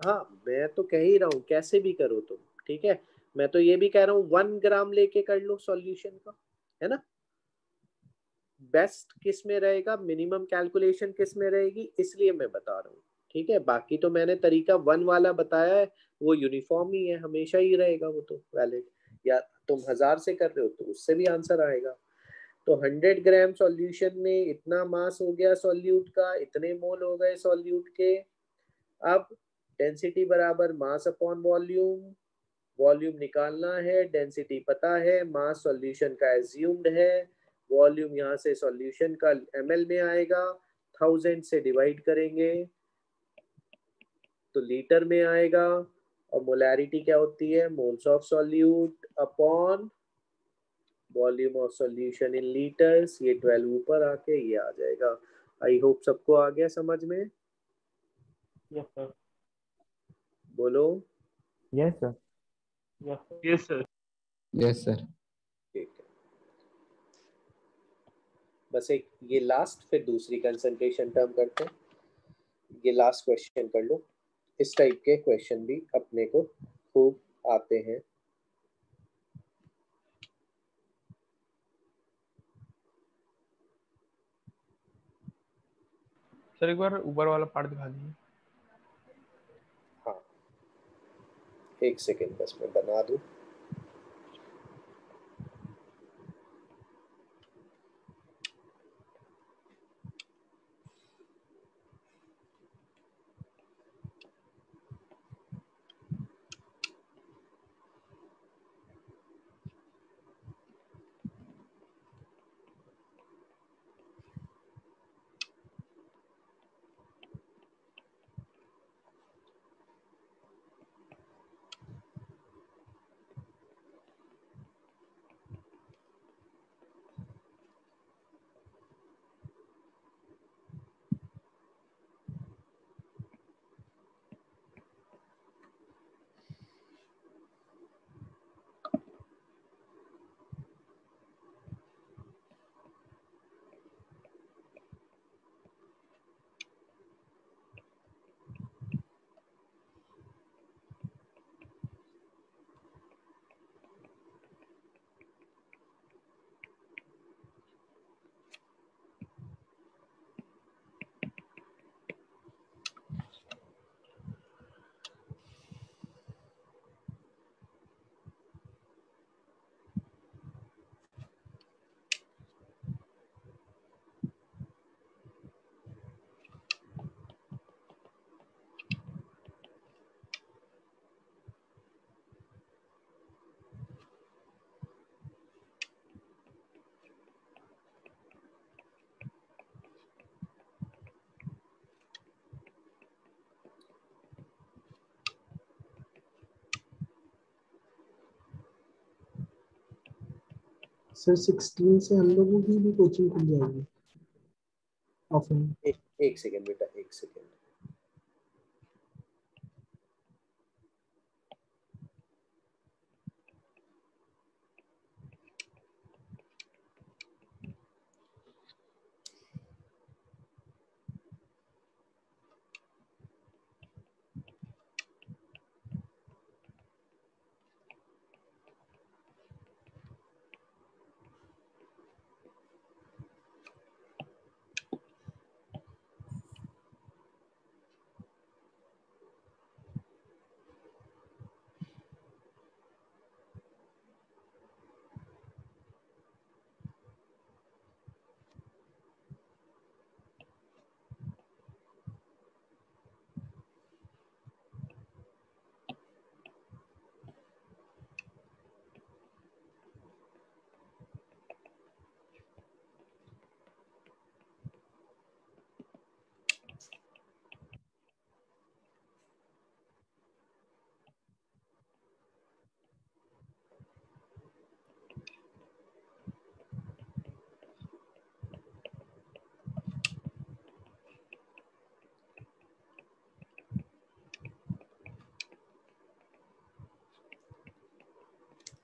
हाँ मैं तो कह ही रहा हूँ, कैसे भी करो तुम, ठीक है। मैं तो ये भी कह रहा हूँ 1 ग्राम लेके कर लो सॉल्यूशन का, है ना। बेस्ट किस में रहेगा, मिनिमम कैलकुलेशन किस में रहेगी, इसलिए मैं बता रहा हूँ, ठीक है। बाकी तो मैंने तरीका 1 वाला बताया है, वो यूनिफॉर्म ही है, हमेशा ही रहेगा वो तो वैलिड। या तुम 1000 से कर रहे हो तो उससे भी आंसर आएगा। तो 100 ग्राम सॉल्यूशन में इतना मास हो गया सॉल्यूट का, इतने मोल हो गए सॉल्यूट के। अब डेंसिटी बराबर मास अपॉन वॉल्यूम, वॉल्यूम निकालना है, डेंसिटी पता है, मास सॉल्यूशन का एज्यूम्ड है, वॉल्यूम यहाँ से सॉल्यूशन का ml में आएगा, 1000 से डिवाइड करेंगे तो लीटर में आएगा। और मोलैरिटी क्या होती है, moles of solute upon volume of solution in litres. ये 12 ऊपर आके ये आ जाएगा। आई होप सबको आ गया समझ में। Yes sir. बोलो। Yes sir. Yes sir. Yes sir. ठीक है, बस एक ये लास्ट, फिर दूसरी कंसंट्रेशन टर्म करते हैं। ये लास्ट क्वेश्चन कर लो। इस टाइप के क्वेश्चन भी अपने को खूब आते हैं। सर एक बार ऊपर वाला पार्ट दिखा दीजिए। हाँ एक सेकेंड बस मैं बना दूं। सर 16 से हम लोगों की भी कोचिंग खुल जाएगी ऑफलाइन। एक सेकेंड बेटा, एक सेकेंड।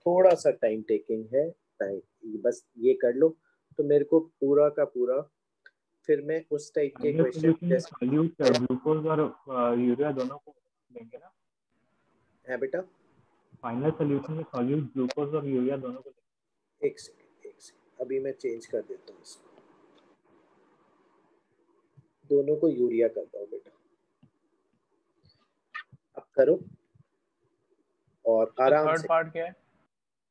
थोड़ा सा टाइम टेकिंग है, टाइम बस ये कर लो तो मेरे को पूरा का पूरा फिर मैं उस टाइप के क्वेश्चन जैसे सॉल्यूट ग्लूकोज और यूरिया दोनों को लेंगे ना है बेटा। फाइनल सॉल्यूशन में सॉल्यूट ग्लूकोज और यूरिया दोनों को लेंगे। एक सेकंड अभी मैं चेंज कर देता हूँ इसको, दोनों को यूरिया करता हूँ बेटा। अब करो और आराम से। थर्ड पार्ट क्या है?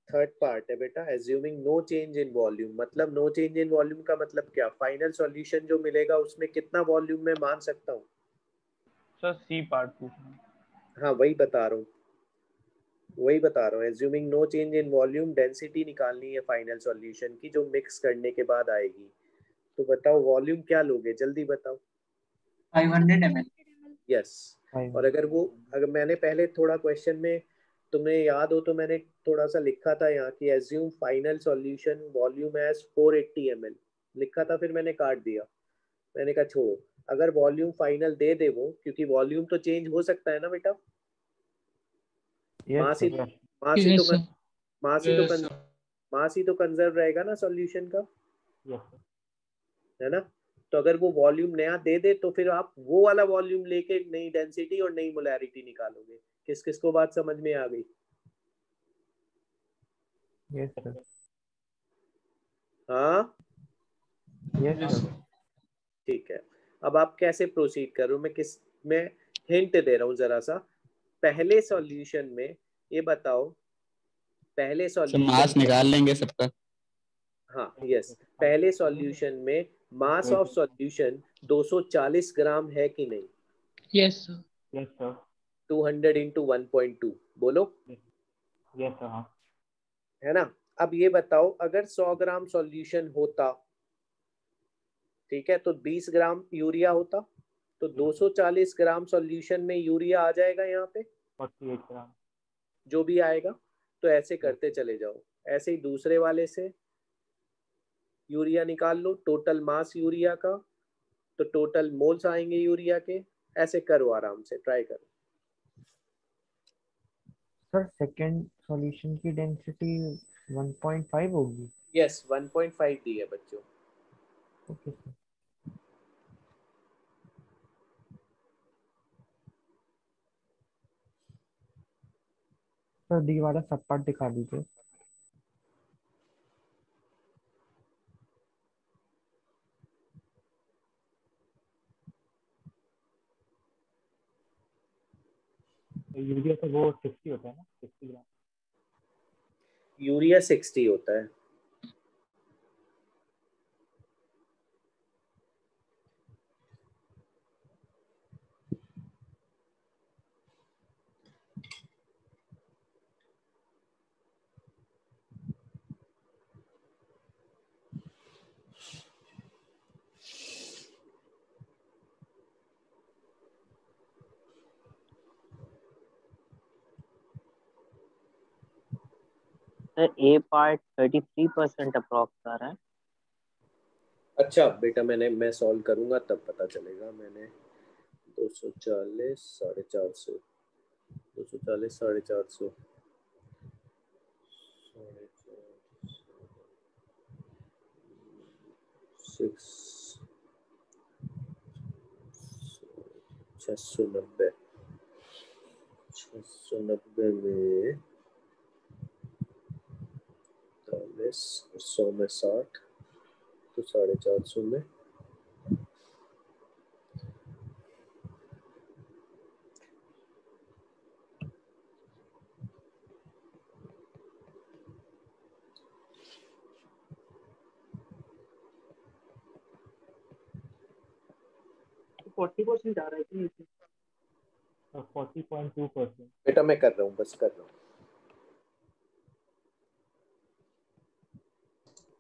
थर्ड पार्ट है बेटा assuming no change in volume. मतलब नो चेंज इन वॉल्यूम का मतलब क्या, फाइनल सॉल्यूशन जो मिलेगा उसमें कितना वॉल्यूम मैं मान सकता हूँ। सर सी पार्ट पूछना। हाँ वही बता रहा हूँ assuming no change in volume density निकालनी है फाइनल सॉल्यूशन की जो मिक्स करने के बाद आएगी। तो बताओ वॉल्यूम क्या लोगे, जल्दी बताओ। 500 ml। यस। और अगर मैंने पहले थोड़ा क्वेश्चन में तुम्हें याद हो तो मैंने थोड़ा सा लिखा था यहाँ की assume final solution volume as 480 ml लिखा था, फिर मैंने काट दिया। मैंने कहा छोड़ो, अगर वॉल्यूम फाइनल दे दे वो, क्योंकि वॉल्यूम तो चेंज हो सकता है ना बेटा। मास ही तो कंजर्व रहेगा ना सॉल्यूशन का, है ना। तो अगर वो वॉल्यूम नया दे दे तो फिर आप वो वाला वॉल्यूम लेके नई डेंसिटी और नई मोलैरिटी निकालोगे। किस किस को बात समझ में आ गई? Yes sir. हाँ यस सर। ठीक है। अब आप कैसे प्रोसीड करो, मैं हिंट दे रहा हूँ जरा सा। पहले सॉल्यूशन में ये बताओ, पहले सॉल्यूशन मास निकाल लेंगे सबका। हाँ यस, पहले सॉल्यूशन में मास ऑफ सॉल्यूशन 240 ग्राम है कि नहीं? Yes sir. Yes sir. 200 into 1.2 बोलो। Yes sir. है ना। अब ये बताओ अगर 100 ग्राम सॉल्यूशन होता, ठीक है, तो 20 ग्राम यूरिया होता, तो 240 ग्राम सॉल्यूशन में यूरिया आ जाएगा यहाँ पे 48 ग्राम जो भी आएगा। तो ऐसे करते चले जाओ, ऐसे ही दूसरे वाले से यूरिया निकाल लो, टोटल मास यूरिया का, तो टोटल मोल्स आएंगे यूरिया के। ऐसे करो, आराम से ट्राई करो। सर सेकंड सॉल्यूशन की डेंसिटी 1.5 होगी। यस 1.5 दी है बच्चों। Okay sir. सर डी वाला सब पार्ट दिखा दीजिए। यूरिया तो वो 60 होता है ना, 60 ग्राम। यूरिया 60 होता है। सर ए पार्ट 33% अप्रॉक्स आ रहा है। अच्छा बेटा मैं सॉल्व करूंगा तब पता चलेगा। मैंने 240 450 240 450 690 में 40 100 में 60 तो 450 में 40% आ रहा है कि 40.2%। बेटा मैं कर रहा हूँ, बस कर रहा हूँ।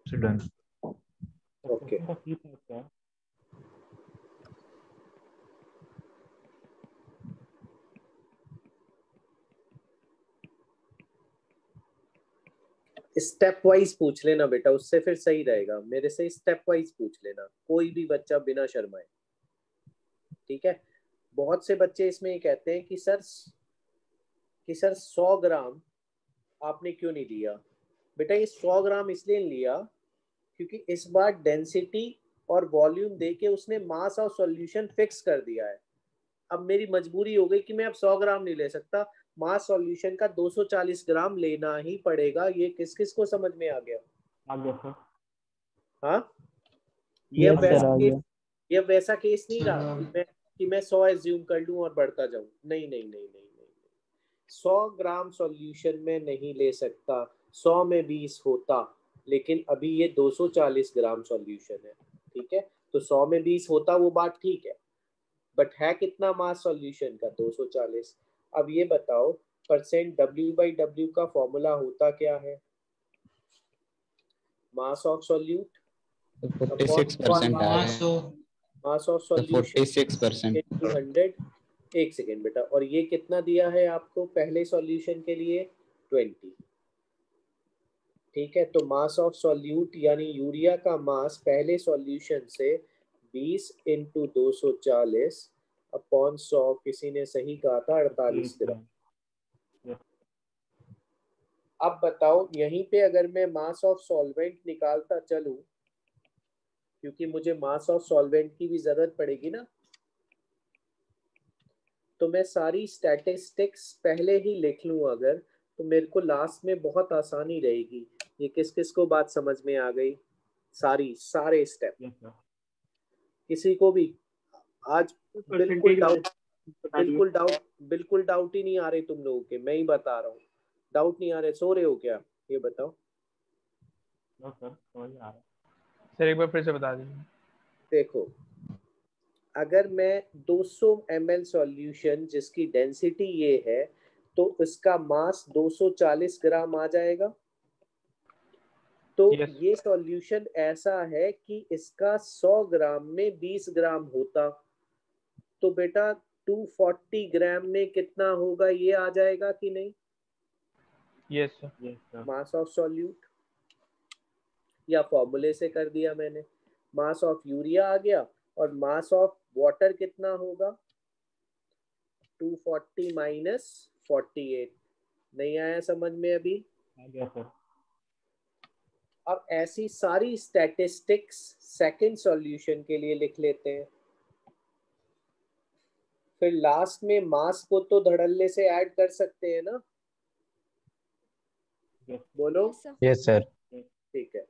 डन। ओके स्टेप वाइज पूछ लेना बेटा, उससे फिर सही रहेगा। मेरे से स्टेप वाइज पूछ लेना, कोई भी बच्चा बिना शर्माए, ठीक है। बहुत से बच्चे इसमें ये कहते हैं कि सर 100 ग्राम आपने क्यों नहीं लिया बेटा? ये 100 ग्राम इसलिए नहीं लिया क्योंकि इस बार डेंसिटी और वॉल्यूम देके उसने मास ऑफ सॉल्यूशन फिक्स कर दिया है। अब मेरी मजबूरी हो गई कि मैं अब 100 ग्राम नहीं ले सकता, मास सॉल्यूशन का 240 ग्राम लेना ही पड़ेगा। ये किस किस को समझ में आ गया? हाँ, ये Yes, sir, वैसा आ केस, गया। ये वैसा केस नहीं रहा कि मैं 100 एज्यूम कर लूं और बढ़ता जाऊं। नहीं नहीं नहीं नहीं नहीं, 100 ग्राम सॉल्यूशन में नहीं ले सकता। 100 में 20 होता, लेकिन अभी ये 240 ग्राम सॉल्यूशन है, ठीक है? तो 100 में 20 होता, वो बात ठीक है, बट है कितना मास सॉल्यूशन का? 240। अब ये बताओ परसेंट W/W का फॉर्मूला होता क्या है? मास ऑफ सॉल्यूट 46% आ रहा है। मास ऑफ तो सॉल्यूशन 46%। इनटू 100। एक सेकेंड बेटा, और ये कितना दिया है आपको पहले सॉल्यूशन के लिए? 20, ठीक है? तो मास ऑफ सॉल्यूट यानी यूरिया का मास पहले सॉल्यूशन से 20 इंटू 240 अपॉन 100, किसी ने सही कहा था 48 ग्राम। अब बताओ यहीं पे अगर मैं मास ऑफ सॉल्वेंट निकालता चलूं, क्योंकि मुझे मास ऑफ सॉल्वेंट की भी जरूरत पड़ेगी ना, तो मैं सारी स्टैटिस्टिक्स पहले ही लिख लूं अगर, तो मेरे को लास्ट में बहुत आसानी रहेगी। ये किस किस को बात समझ में आ गई? सारे स्टेप। किसी को भी आज बिल्कुल डाउट ही नहीं आ रहे तुम लोगों के? मैं ही बता रहा हूँ, डाउट नहीं आ रहे? सो रहे हो क्या? ये बताओ। सर एक बार फिर से बता दीजिए। देखो, अगर मैं 200 ml सॉल्यूशन जिसकी डेंसिटी ये है, तो इसका मास 240 ग्राम आ जाएगा। तो ये सॉल्यूशन ऐसा है कि इसका 100 ग्राम में 20 ग्राम होता, तो बेटा 240 ग्राम में कितना होगा ये आ जाएगा कि नहीं? Yes sir. Mass of solute, या फॉर्मूले से कर दिया मैंने। मास ऑफ यूरिया आ गया, और मास ऑफ वाटर कितना होगा? 240 माइनस 48। नहीं आया समझ में अभी? आ गया सर। अब ऐसी सारी स्टैटिस्टिक्स सेकंड सॉल्यूशन के लिए लिख लेते हैं। फिर लास्ट में मास को तो धड़ल्ले से ऐड कर सकते हैं ना? बोलो। Yes sir. ठीक है।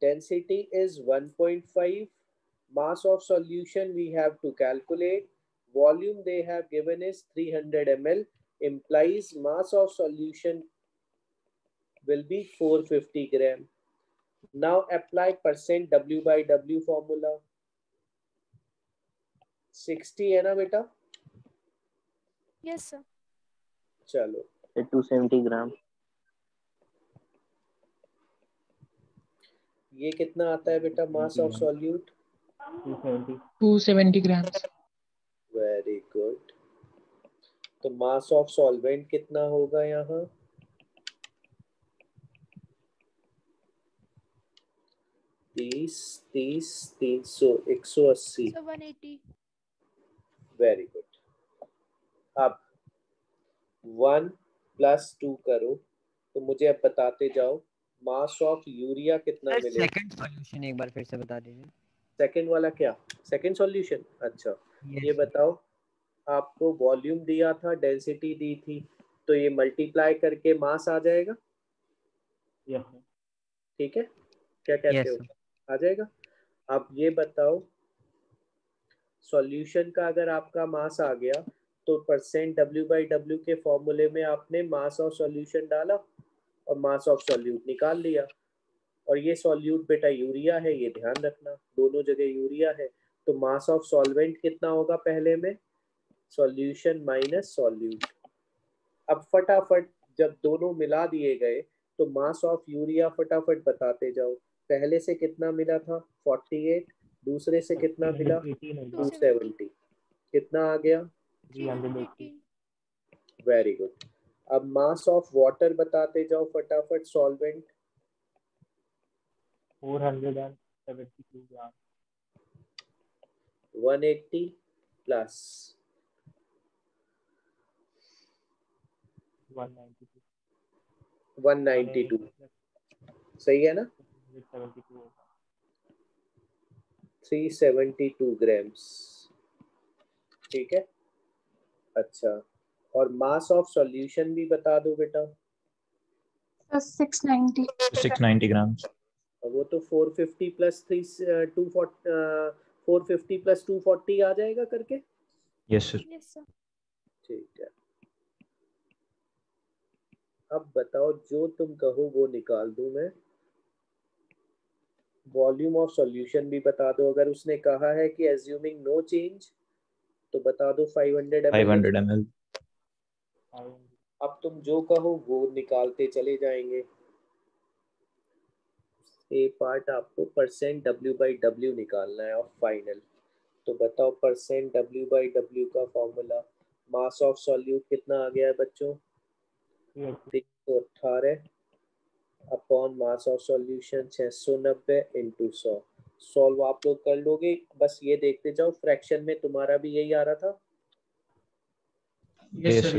Density is 1.5. Mass of solution we have to calculate. Volume they have given is 300 ml. Implies mass of solution will be 450 gram. Now apply percent W/W formula. 60 है ना बेटा? Yes sir. चलो 270 ग्राम। ये कितना आता है बेटा मास of solute? 270 grams. Very good. तो मास ऑफ सॉल्वेंट कितना होगा यहाँ? 30, 30, 300, 180। 180. Very good. अब 1 + 2 करो, तो मुझे अब बताते जाओ मास ऑफ यूरिया कितना मिलेगा? सेकंड सॉल्यूशन एक बार फिर से बता दीजिए। सेकंड वाला क्या? सेकंड सॉल्यूशन, अच्छा ये बताओ, आपको वॉल्यूम दिया था, डेंसिटी दी थी, तो ये मल्टीप्लाई करके मास आ जाएगा। ठीक है, क्या कहते हो? आ जाएगा। अब ये बताओ सॉल्यूशन का अगर आपका मास आ गया, तो परसेंट W/W के फॉर्मूले में आपने मास ऑफ सॉल्यूशन डाला और मास ऑफ सॉल्यूट निकाल लिया। और ये सॉल्यूट बेटा यूरिया है, ये ध्यान रखना, दोनों जगह यूरिया है। तो मास ऑफ सॉल्वेंट कितना होगा पहले में? Solution minus solute. अब फटाफट जब दोनों मिला दिए गए, तो मास ऑफ यूरिया फटाफट बताते जाओ। पहले से कितना मिला था? 48। दूसरे से कितना मिला? 270। कितना आ गया? 380। Very good. अब मास ऑफ वाटर बताते जाओ फटाफट, सॉल्वेंट। 472 ग्राम। 180 प्लस 192। 192 सही है ना, 372 ग्राम्स, ठीक है। अच्छा, और मास ऑफ सॉल्यूशन भी बता दो बेटा। 690 690 ग्राम्स। वो तो 450 प्लस 450 प्लस 240 आ जाएगा करके। Yes sir. ठीक है, अब बताओ जो तुम कहो वो निकाल दूं मैं। वॉल्यूम ऑफ सॉल्यूशन भी बता दो, अगर उसने कहा है कि एज्यूमिंग नो चेंज तो बता दो 500 ml। 500 ml। अब तुम जो कहो वो निकालते चले जाएंगे। ए पार्ट आपको परसेंट W/W निकालना है और फाइनल। तो बताओ परसेंट W/W का फॉर्मूला, मास ऑफ सॉल्यूट कितना आ गया है बच्चों, 318 upon mass of solution 690 into 100। Solve आप लोग कर लोगे, बस ये देखते जाओ फ्रैक्शन में तुम्हारा भी यही आ रहा था। यस सर,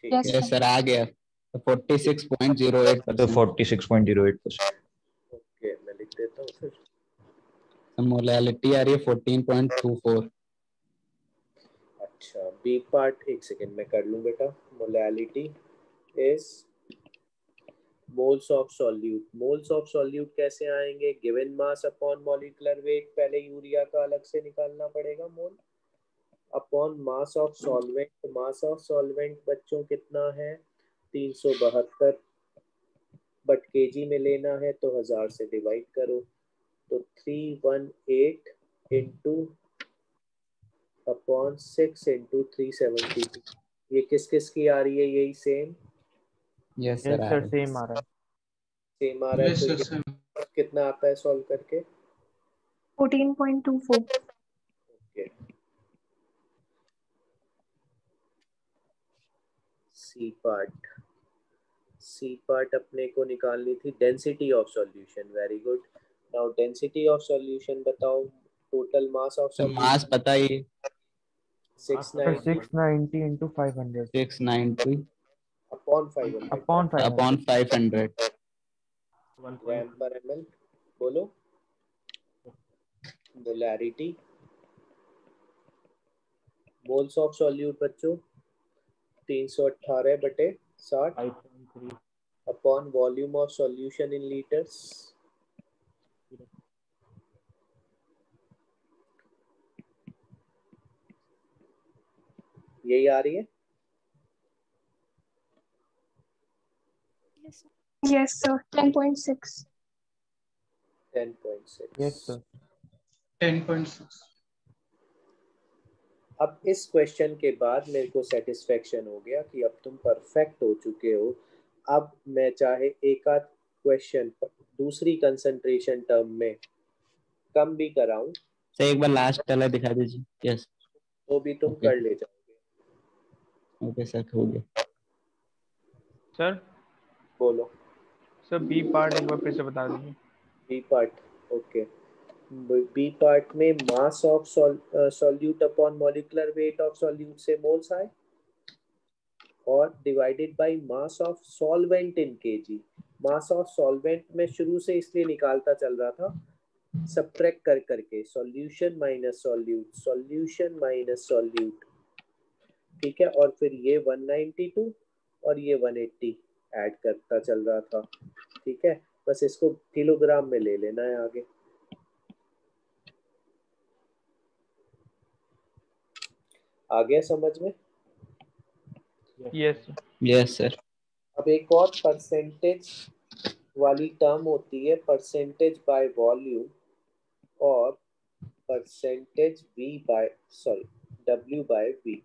यस सर आ गया 46.08%। तो 46.08%। ओके, मैं लिख देता हूँ फिर। मोलैलिटी आ रही है 14.24। अच्छा, बी पार्ट एक सेकेंड में कर लूँ बेटा। Molality is moles of solute. Moles of solute कैसे आएंगे, given mass upon molecular weight, पहले यूरिया का अलग से निकालना पड़ेगा mole, upon mass of solvent. Mass of solvent बच्चों कितना है 372, बट केजी में लेना है तो 1000 से डिवाइड करो, तो 318 इंटू अपॉन 6 इंटू 372। ये किस किस की आ रही है, यही same. Yes sir sir same आ रहा है। सेम आ रहा है, तो कितना आता है सॉल्व करके। 14.24 ओके, सी पार्ट अपने को निकालनी थी density of solution. Very good. Now density of solution बताओ, टोटल मास ऑफ सॉल्यूशन। मास बताइए। 690 into 500 690 अपॉन 500 अपॉन 500 ग्राम पर ml। बोलो मोलैरिटी, मोल्स ऑफ सॉल्यूट बच्चों 318/60 upon volume of solution in litres. यही आ रही है। yes sir 10.6 10.6। Yes sir 10.6। अब इस क्वेश्चन के बाद मेरे को सेटिस्फेक्शन हो गया कि अब तुम परफेक्ट हो चुके हो। अब मैं चाहे एक आध क्वेश्चन दूसरी कंसंट्रेशन टर्म में कम भी कराऊं सर एक बार लास्ट वाला दिखा दीजिए। यस तो भी तुम कर ले जाओगे। ओके सर, हो गया। सर बोलो। सर बी पार्ट एक बार फिर से बता दीजिए। B part, okay. B part में mass of solute upon molecular weight of solute से मोल्स आए और divided by mass of solvent in kg. Mass of solvent में शुरू से इसलिए निकालता चल रहा था सब्ट्रैक्ट कर करके, solution minus solute, solution minus solute, ठीक है। और फिर ये 192 और ये 180 ऐड करता चल रहा था, ठीक है। बस इसको किलोग्राम में ले लेना है आगे। आ गया समझ में? Yes yes sir. अब एक और परसेंटेज वाली टर्म होती है, परसेंटेज बाय वॉल्यूम और परसेंटेज W/V।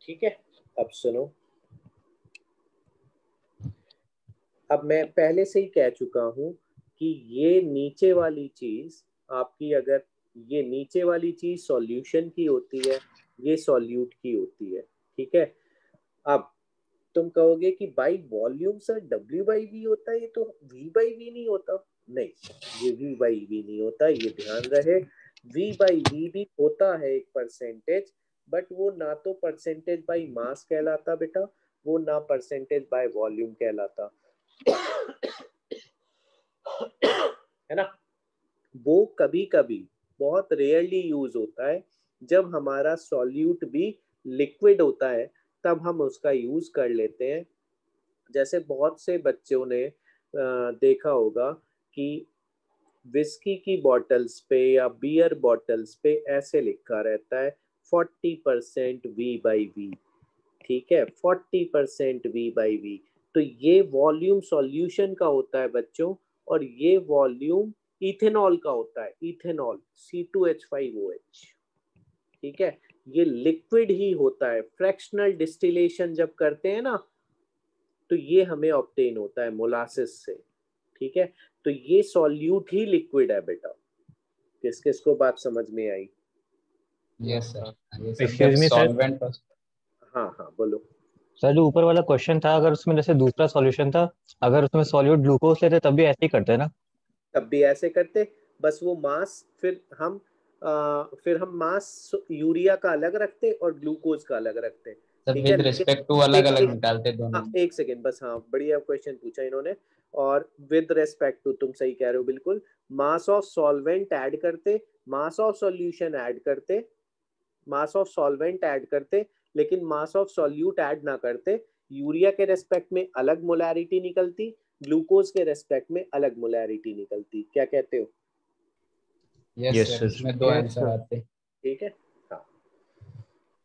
ठीक है, अब सुनो। अब मैं पहले से ही कह चुका हूं कि ये नीचे वाली चीज आपकी, अगर ये नीचे वाली चीज सॉल्यूशन की होती है, ये सॉल्यूट की होती है, ठीक है। अब तुम कहोगे कि बाई वॉल्यूम सर W/V होता है, ये तो V/V नहीं होता। नहीं, ये V/V नहीं होता, ये ध्यान रहे। V/V भी होता है एक परसेंटेज, बट वो ना तो परसेंटेज बाय मास कहलाता बेटा, वो ना परसेंटेज बाय वॉल्यूम कहलाता है ना। वो कभी कभी बहुत रेयरली यूज होता है जब हमारा सॉल्यूट भी लिक्विड होता है, तब हम उसका यूज कर लेते हैं। जैसे बहुत से बच्चों ने देखा होगा कि विस्की की बॉटल्स पे या बियर बॉटल्स पे ऐसे लिखा रहता है 40% V/V, ठीक है, 40% V/V। तो ये वॉल्यूम सॉल्यूशन का होता है बच्चों, और ये वॉल्यूम इथेनॉल का होता है, इथेनॉल C2H5OH, ठीक है। ये लिक्विड ही होता है, फ्रैक्शनल डिस्टिलेशन जब करते हैं ना तो ये हमें ऑब्टेन होता है मोलासिस से, ठीक है। तो ये सॉल्यूट ही लिक्विड है बेटा। किस किस को बात समझ में आई? Yes sir. Excuse me sir. हाँ हाँ बोलो सर जो ऊपर वाला क्वेश्चन था, अगर उसमें जैसे दूसरा सॉल्यूशन था, अगर उसमें सॉल्यूट ग्लूकोज लेते तब भी ऐसे ही करते ना? तब भी ऐसे करते, बस वो मास फिर हम मास यूरिया का अलग रखते और ग्लूकोज का अलग रखते, ठीक है। विद रिस्पेक्ट टू अलग अलग निकालते दोनों। हाँ एक सेकेंड बस, हाँ बढ़िया क्वेश्चन पूछा इन्होंने। और विद रेस्पेक्ट टू, तुम सही कह रहे हो बिल्कुल। मास ऑफ सॉल्वेंट ऐड करते, मास ऑफ सॉल्यूशन ऐड करते, मास ऑफ सॉल्वेंट ऐड करते, लेकिन मास ऑफ सॉल्यूट ऐड ना करते। यूरिया के रेस्पेक्ट में अलग मोलैरिटी निकलती, ग्लूकोज के रेस्पेक्ट में अलग मोलैरिटी निकलती। क्या कहते हो? यस सर, इसमें दो आंसर आते। ठीक है हाँ।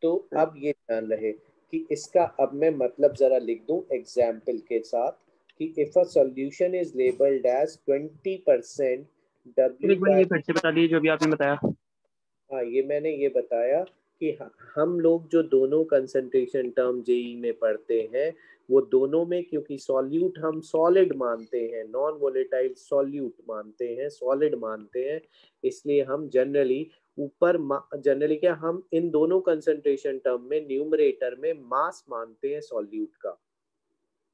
तो अब ये ध्यान रहे कि इसका अब मैं मतलब जरा लिख दूं एग्जाम्पल के साथ कि if a solution is labelled as 20% W एक बार ये फिर से बता दीजिए जो भी आपने बताया। हाँ ये मैंने ये बताया कि हम लोग जो दोनों कंसंट्रेशन टर्म जेई में पढ़ते हैं, वो दोनों में क्योंकि सॉल्यूट हम सॉलिड मानते हैं, नॉन वोलेटाइल सॉल्यूट मानते हैं, सॉलिड मानते हैं, इसलिए हम जनरली जनरली क्या हम इन दोनों कंसंट्रेशन टर्म में न्यूमरेटर में मास मानते हैं सॉल्यूट का,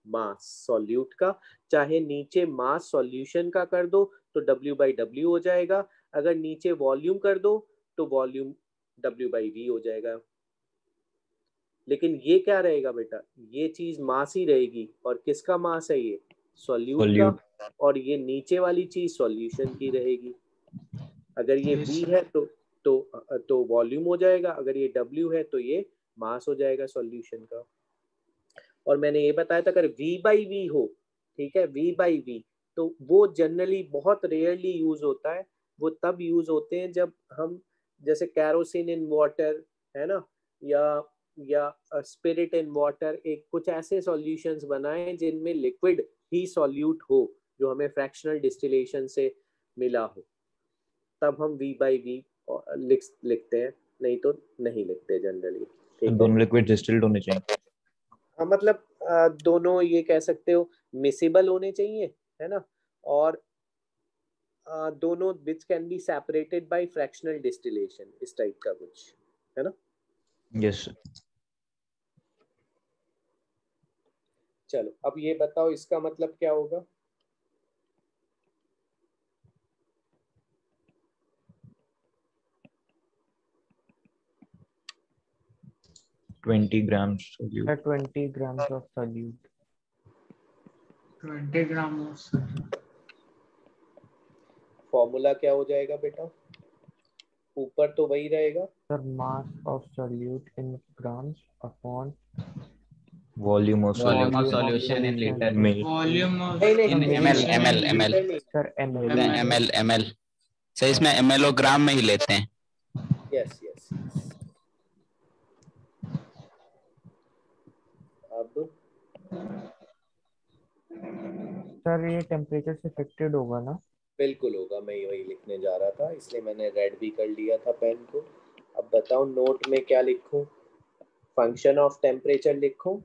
मास सॉल्यूट का। चाहे नीचे मास सॉल्यूशन का कर दो तो W/W हो जाएगा, अगर नीचे वॉल्यूम कर दो तो वॉल्यूम W/V हो जाएगा। लेकिन ये क्या रहेगा बेटा, ये चीज मास ही रहेगी, और किसका मास है ये? सॉल्यूट का, और ये नीचे वाली चीज सॉल्यूशन की रहेगी। अगर ये V है तो वॉल्यूम हो जाएगा, अगर ये W है तो ये मास हो जाएगा सॉल्यूशन का। और मैंने ये बताया था अगर V/V हो, ठीक है, V/V, तो वो जनरली बहुत रेयरली यूज होता है। वो तब यूज होते हैं जब हम जैसे कैरोसिन इन वाटर है ना, या स्पिरिट इन वाटर, एक कुछ ऐसे सॉल्यूशंस बनाएं जिनमें लिक्विड ही सॉल्यूट हो जो हमें फ्रैक्शनल डिस्टिलेशन से मिला हो, तब हम V/V लिखते हैं, नहीं तो नहीं लिखते जनरली। दोनों लिक्विड डिस्टिल्ड होने चाहिए। हाँ मतलब दोनों ये कह सकते हो मिसिबल होने चाहिए, है ना, और दोनों which can be separated by fractional distillation, इस टाइप का कुछ है ना। यस चलो अब ये बताओ इसका मतलब क्या होगा? $20 grams solute. 20 grams of solute. 20 gram of formula क्या हो जाएगा बेटा? ऊपर तो वही रहेगा sir, mass of solute in grams upon volume of solution in litre में। Volume of in ml sir ml sir, इसमें ml और ग्राम में ही लेते हैं। Yes yes. अब सर ये टेम्परेचर से अफेक्टेड होगा ना? बिल्कुल होगा, मैं वही लिखने जा रहा था, इसलिए मैंने रेड भी कर लिया था पेन को। अब बताओ नोट में क्या लिखूं? फंक्शन ऑफ टेम्परेचर लिखूं?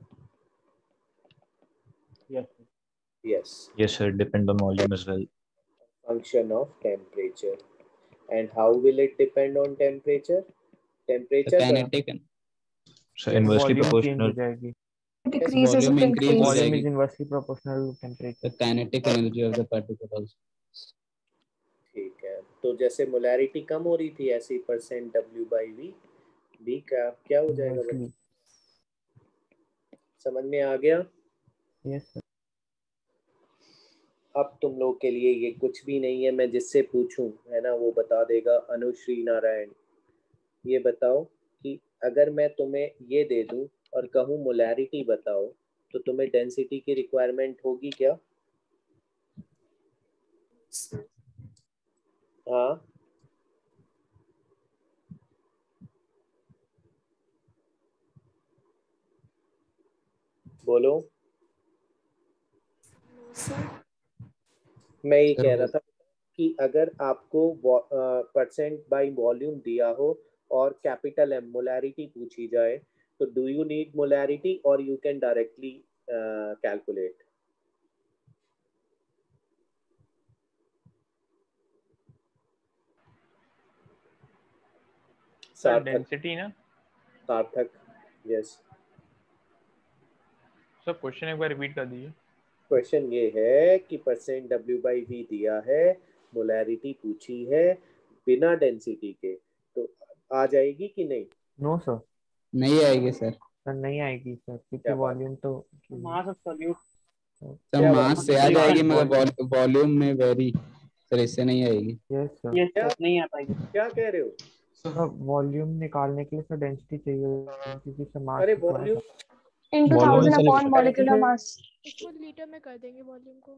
Yes sir, depend on volume as well. Function of temperature. And how will it depend on temperature? Temperature kinetic so inversely proportional. Decreases volume with increase increase. Volume is inversely proportional to temperature. the kinetic energy of the particles. ठीक है, तो जैसे molarity कम हो रही थी ऐसे ही % W/V B का क्या हो जाएगा बच्चे? Mostly. समझ में आ गया? Yes, sir. अब तुम लोग के लिए ये कुछ भी नहीं है, मैं जिससे पूछूं है ना वो बता देगा। अनुश्री नारायण, ये बताओ कि अगर मैं तुम्हें ये दे दूं और कहूं मोलैरिटी बताओ, तो तुम्हें डेंसिटी की रिक्वायरमेंट होगी क्या? हाँ, बोलो। मैं ये कह रहा था कि अगर आपको परसेंट बाय वॉल्यूम दिया हो और कैपिटल एम मोलैरिटी पूछी जाए, तो डू यू नीड मोलैरिटी और यू कैन डायरेक्टली कैलकुलेट? सार्थक, डेंसिटी ना? सार्थक, यस। सर क्वेश्चन एक बार रिपीट कर दीजिए। क्वेश्चन ये है कि परसेंट डब्ल्यू बाई वी दिया है, मोलैरिटी पूछी है बिना डेंसिटी के, तो आ जाएगी कि नहीं? No, sir. नहीं आएगी सर। सर नहीं आएगी सर, क्योंकि क्या बात? वॉल्यूम तो मास ऑफ सॉल्यूट सर क्या बात? मास से आ जाएगी मगर वॉल्यूम में वेरी, सर इससे नहीं आएगी। Yes sir. यस क्या सर नहीं आ पाएगी। क्या कह रहे हो? सर वॉल्यूम निकालने के लिए सर डेंसिटी चाहिए, क्योंकि सर मास अरे तो थोड़ा वॉल्यूम सा into वॉल्यूम 1000 से upon molecular mass इसको लीटर में कर देंगे वॉल्यूम को।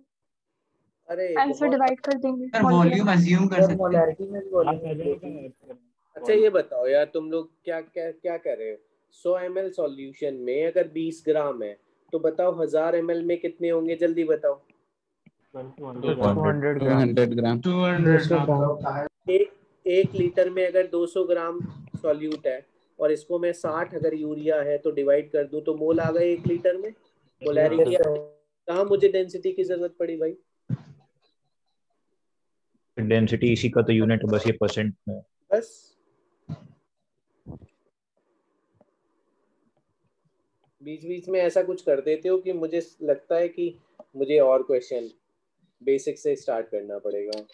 अरे and फिर बहुत डिवाइड कर देंगे sir molecular volume mass। Assume कर सर सकते हैं। मोलैरिटी में भी वॉल्यूम। अच्छा ये बताओ यार, तुम लोग क्या क्या क्या कर रहे हो? 100 ml सॉल्यूशन में अगर 20 ग्राम है, तो बताओ 1000 ml में कितने होंगे? जल्दी बताओ। 200 ग्राम। 200 ग्राम। 200 ग्राम। एक लीटर में अगर 200 ग्राम सॉल्यूट है और इसको मैं 60 अगर यूरिया है तो डिवाइड कर दूं, तो मोल आ गए 1 लीटर में। मोलैरिटी कहाँ मुझे डेंसिटी की जरूरत पड़ी भाई? डेंसिटी इसी का तो यूनिट है, बस ये परसेंट में। बस बीच बीच में ऐसा कुछ कर देते हो कि मुझे लगता है कि मुझे और क्वेश्चन बेसिक से स्टार्ट करना पड़ेगा।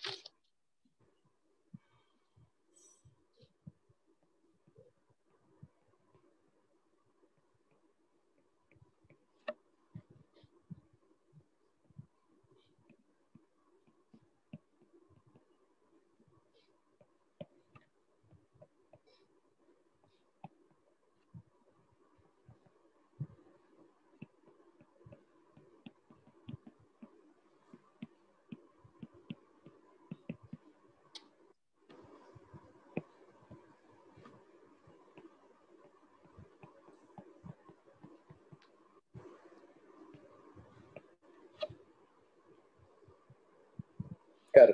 कर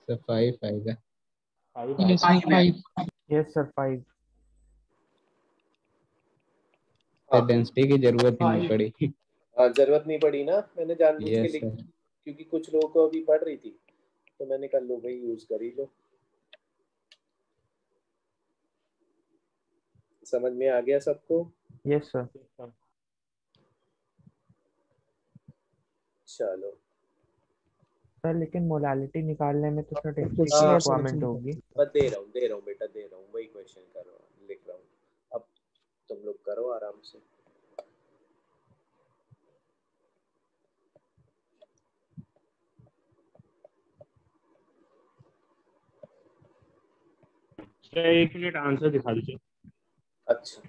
सर 5 आएगा। Yes, sir, 5. Yes sir 5। Sir density की जरूरत ही नहीं पड़ी। जरूरत नहीं पड़ी ना, मैंने जानबूझ के यस लिख, सर। क्योंकि कुछ लोगों को अभी पढ़ रही थी तो मैंने कहा लो भाई यूज कर ही लो। समझ में आ गया सबको? Yes sir. चलो सर लेकिन मोलालिटी निकालने में तो सर डेंसिटी की हाँ, रिक्वायरमेंट होगी। बस दे रहा हूँ बेटा, दे रहा हूँ, वही क्वेश्चन कर रहा हूँ, लिख रहा हूँ। अब तुम लोग करो आराम से। एक मिनट आंसर दिखा दीजिए। अच्छा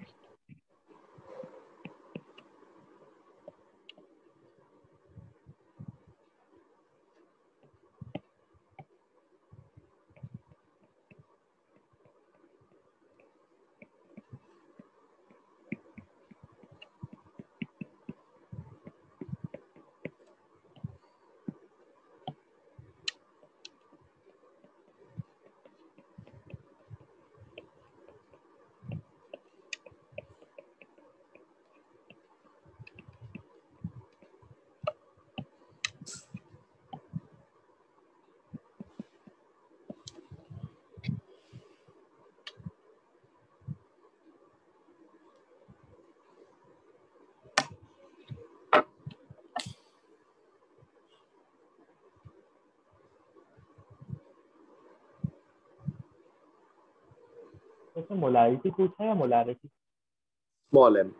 इसमें मोलारिटी पूछा है या मोलारिटी? Small M.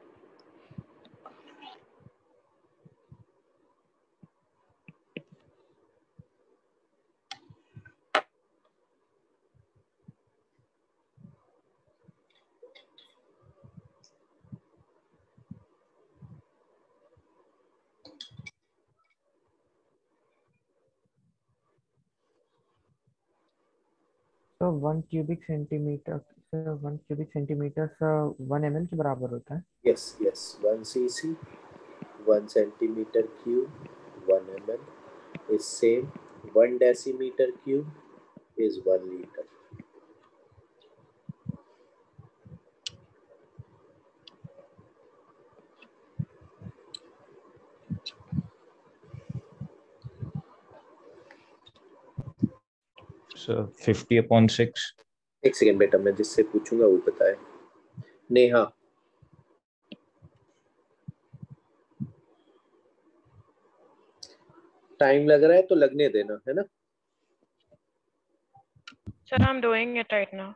तो 1 cubic centimeter 1 ml के बराबर होता है। Yes yes 1 cc 1 centimeter cube 1 ml is same 1 decimeter cube is 1 liter. So 50/6. एक सेकेंड बेटा, मैं जिससे पूछूंगा वो बताए। नेहा, टाइम लग रहा है तो लगने देना, है ना? Sir, I'm doing it right now.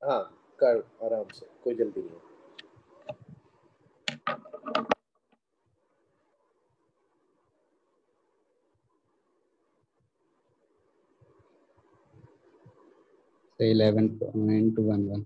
हाँ कर, आराम से, कोई जल्दी नहीं है। Say 11.11.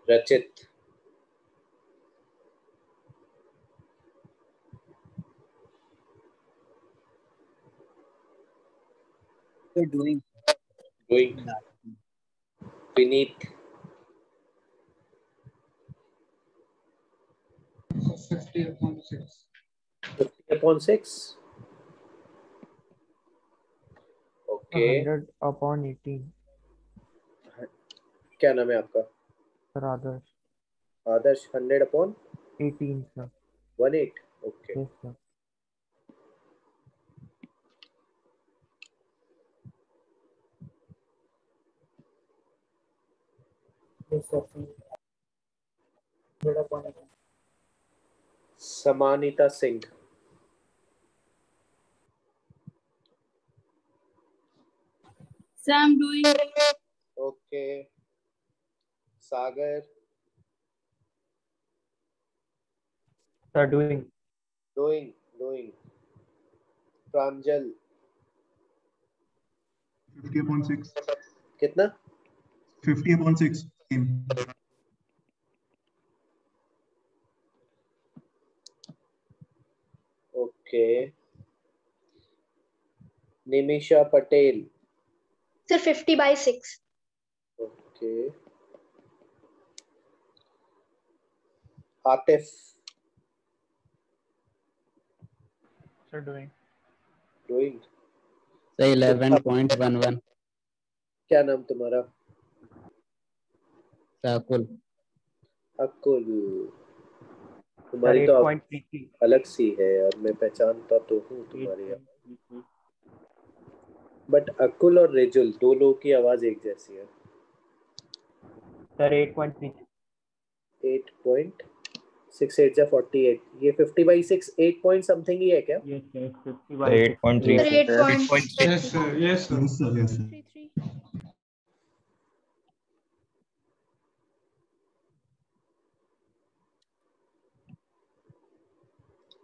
रचित, doing विनीत, 50/6. 50/6 ओके। 100/18 क्या नाम है आपका? Sir Adarsh. Adarsh 100/18 sir. 18 okay. Yes sir. Samanita Singh, Sir, I'm doing okay. Sagar, Sir, doing. Doing. Pranjal, 50/6. कितना? 50/6. Okay. Nimisha Patel, Sir, 50/6. Okay. Atif, Sir, doing. Say 11.11. क्या नाम तुम्हारा? Sakul. अकुल, तुम्हारी तो अलग सी है यार, मैं पहचानता तो हूँ तुम्हारी आवाज, बट अकुल और रेजुल दो लोगों की आवाज एक जैसी है। Sir, 8.3. 8.68 या 48, ये 50/6 8 पॉइंट समथिंग ही है क्या? Yes, 50/6. 8.3. Sir, 8.6. Yes, sir. Yes, sir. Yes, sir. Yes, sir. 3.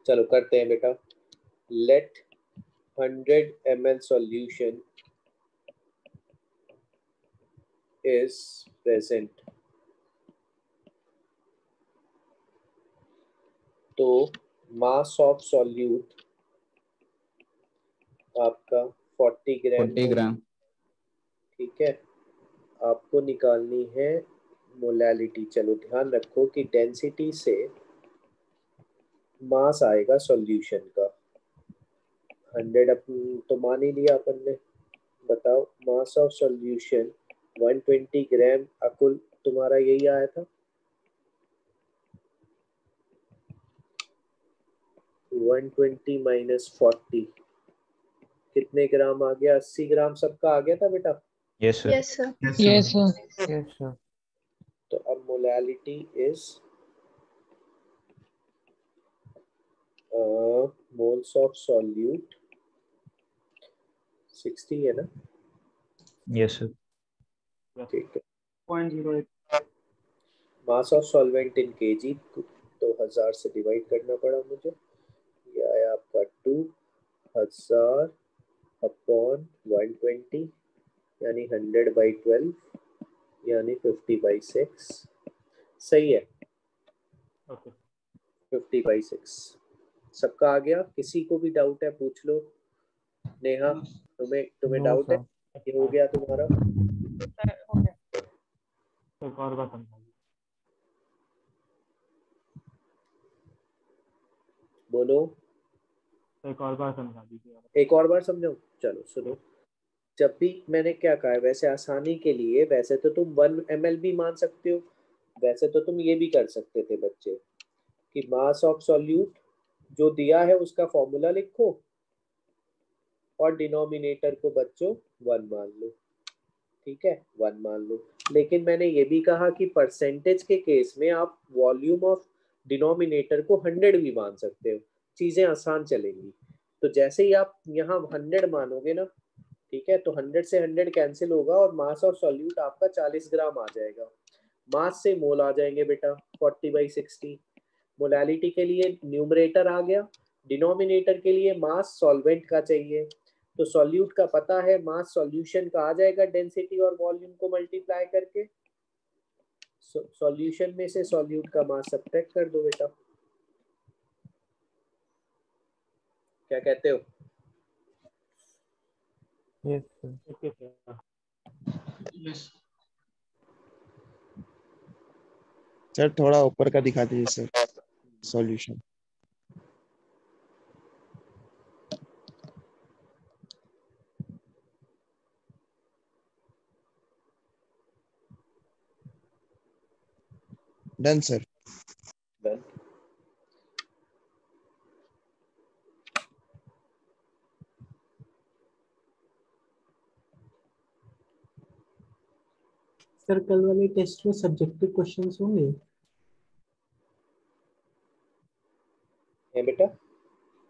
चलो करते हैं बेटा। Let 100 ml solution is present, तो मास ऑफ सॉल्यूट आपका 40 ग्राम। ठीक है, आपको निकालनी है मोलैलिटी। चलो ध्यान रखो कि डेंसिटी से मास आएगा सॉल्यूशन का। 100 तो मान ही लिया अपन ने। बताओ मास ऑफ सॉल्यूशन 120 ग्राम। अकुल तुम्हारा यही आया था। 120 माइनस 40 कितने ग्राम आ गया? 80 ग्राम सबका आ गया था बेटा। Yes sir. Yes, sir. Yes, sir. Yes, sir. तो अब molality is moles of solute 60 है ना? Yes sir. ठीक है। 0.08 मास ऑफ सॉल्वेंट इन केजी तो 1000 से डिवाइड करना पड़ा मुझे। ये आया आपका 2000 अपॉन 120 यानी 100/12 यानी 50/6। सही है। ओके 50/6 सबका आ गया। किसी को भी डाउट है पूछ लो। नेहा तुम्हें No, डाउट है? sir. ये हो गया तुम्हारा। एक और बार समझा दीजिए। बोलो। एक और बार समझा दीजिए। एक और बार समझाऊं? चलो सुनो। जब भी मैंने क्या कहा है, वैसे आसानी के लिए वैसे तो तुम 1 ml भी मान सकते हो, वैसे तो तुम ये भी कर सकते थे बच्चे कि मास ऑफ सॉल्यूट जो दिया है उसका फॉर्मूला लिखो और डिनोमिनेटर को बच्चों 1 मान लो। ठीक है 1 मान लो। लेकिन मैंने ये भी कहा कि परसेंटेज के केस में आप वॉल्यूम ऑफ डिनोमिनेटर को 100 भी मान सकते हो, चीजें आसान चलेंगी। तो जैसे ही आप यहाँ 100 मानोगे ना, ठीक है, तो 100 से 100 कैंसिल होगा और मास ऑफ सॉल्यूट आपका 40 ग्राम आ जाएगा। मास से मोल आ जाएंगे बेटा 40/60। मोलैलिटी के लिए न्यूमरेटर आ गया, डिनोमिनेटर के लिए मास सॉल्वेंट का चाहिए। तो सॉल्यूट का पता है, मास सॉल्यूशन का आ जाएगा डेंसिटी और वॉल्यूम को मल्टीप्लाई करके। सॉल्यूशन में से सॉल्यूट का मास सब्ट्रैक्ट कर दो बेटा। क्या कहते हो? Yes, sir. Okay sir. Yes. Sir थोड़ा ऊपर का दिखा दीजिए sir solution. Done sir. Done. Sir कल वाले टेस्ट में सब्जेक्टिव क्वेश्चंस होंगे? है बेटा?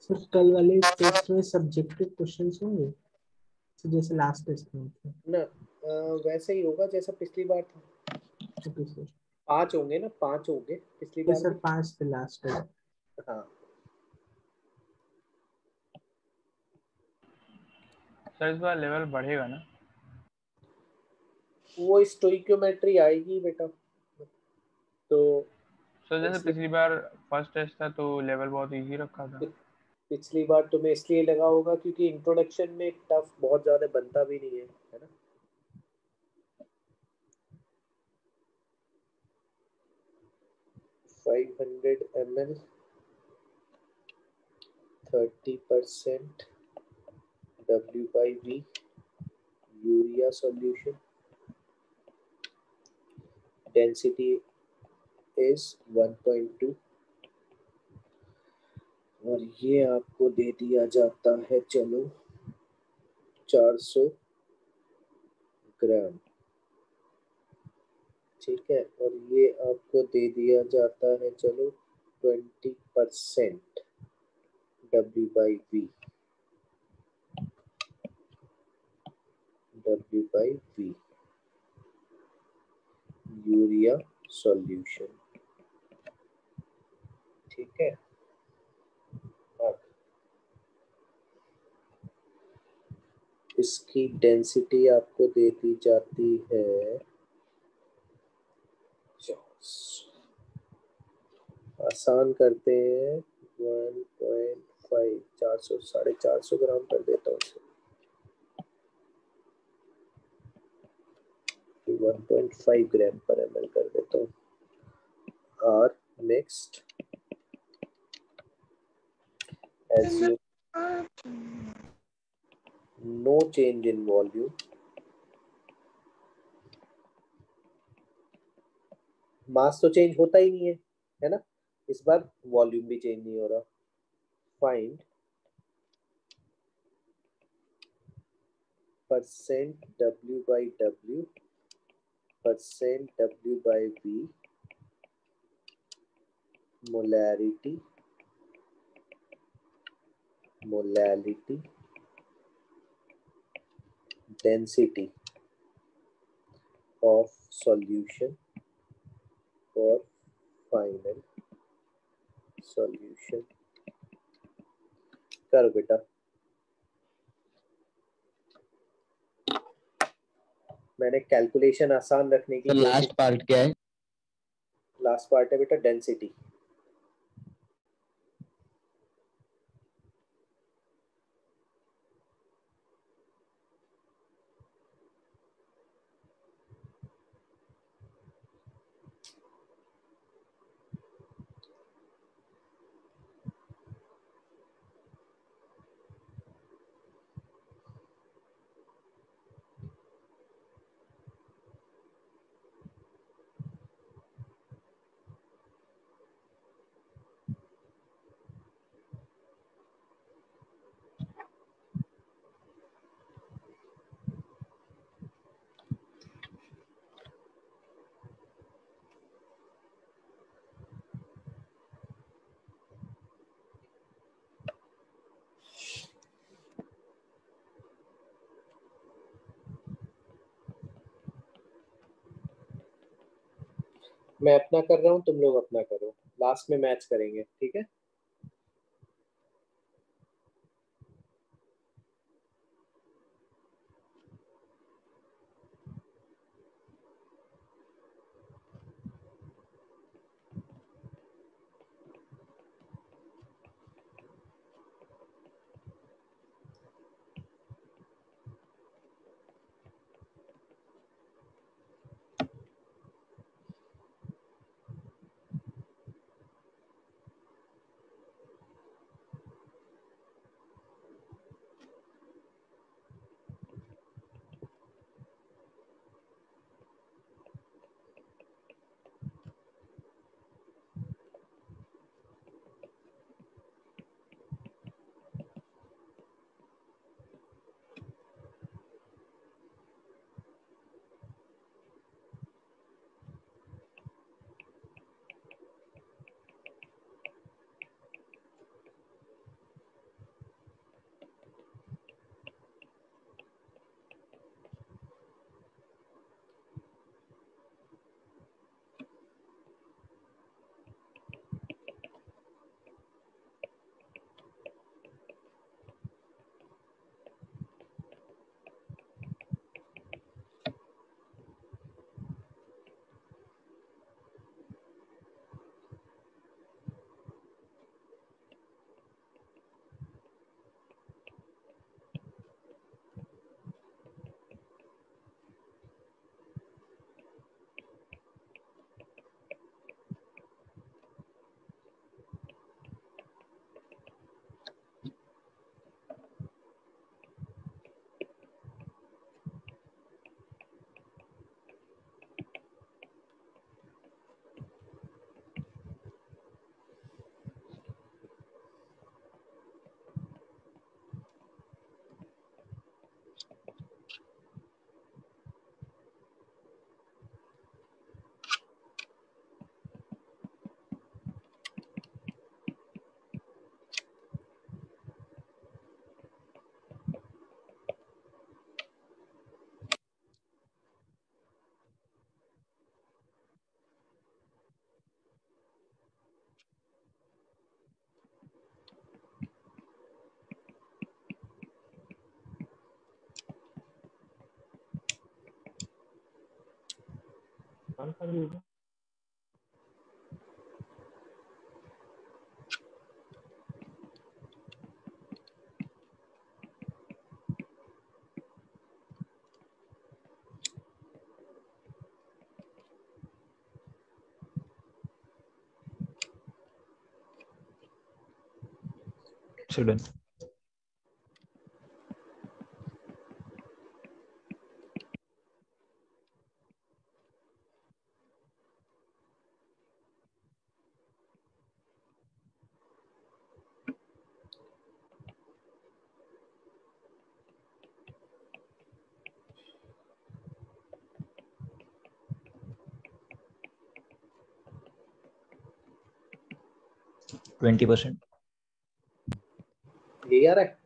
सर कल वाले टेस्ट में सब्जेक्टिव क्वेश्चंस होंगे तो जैसे लास्ट टेस्ट में थे ना वैसे ही होगा जैसा पिछली बार था। Okay sir. 5 होंगे ना? 5 होंगे पिछली ये बार सर में। 5 थे लास्ट टेस्ट। हाँ सर इस बार लेवल बढ़ेगा ना? वो स्टोइकियोमेट्री आएगी बेटा। तो सर जैसे पिछली बार फर्स्ट टेस्ट था तो लेवल बहुत इजी रखा था। पिछली बार तुम्हें इसलिए लगा होगा क्योंकि इंट्रोडक्शन में टफ बहुत ज्यादा बनता भी नहीं है ना? $500 ml 30% W/V urea solution, density is 1.2 और ये आपको दे दिया जाता है चलो 400 ग्राम। ठीक है, और ये आपको दे दिया जाता है चलो 20% W/V यूरिया सॉल्यूशन। ठीक है, अब इसकी डेंसिटी आपको दे दी जाती है, आसान करते हैं 1.5 400 450 ग्राम कर देता हूँ 1.5 ग्राम पर ml कर देता हूँ। और next assume no change in volume, mass तो चेंज होता ही नहीं है ना, इस बार वॉल्यूम भी चेंज नहीं हो रहा। Find percent W by W percent W by V molarity density of solution for final solution। करो बेटा। मैंने कैलकुलेशन आसान रखने की लास्ट पार्ट क्या है? लास्ट पार्ट है बेटा डेंसिटी। मैं अपना कर रहा हूँ, तुम लोग अपना करो, लास्ट में मैच करेंगे, ठीक है। Student. 20%। ये यार है।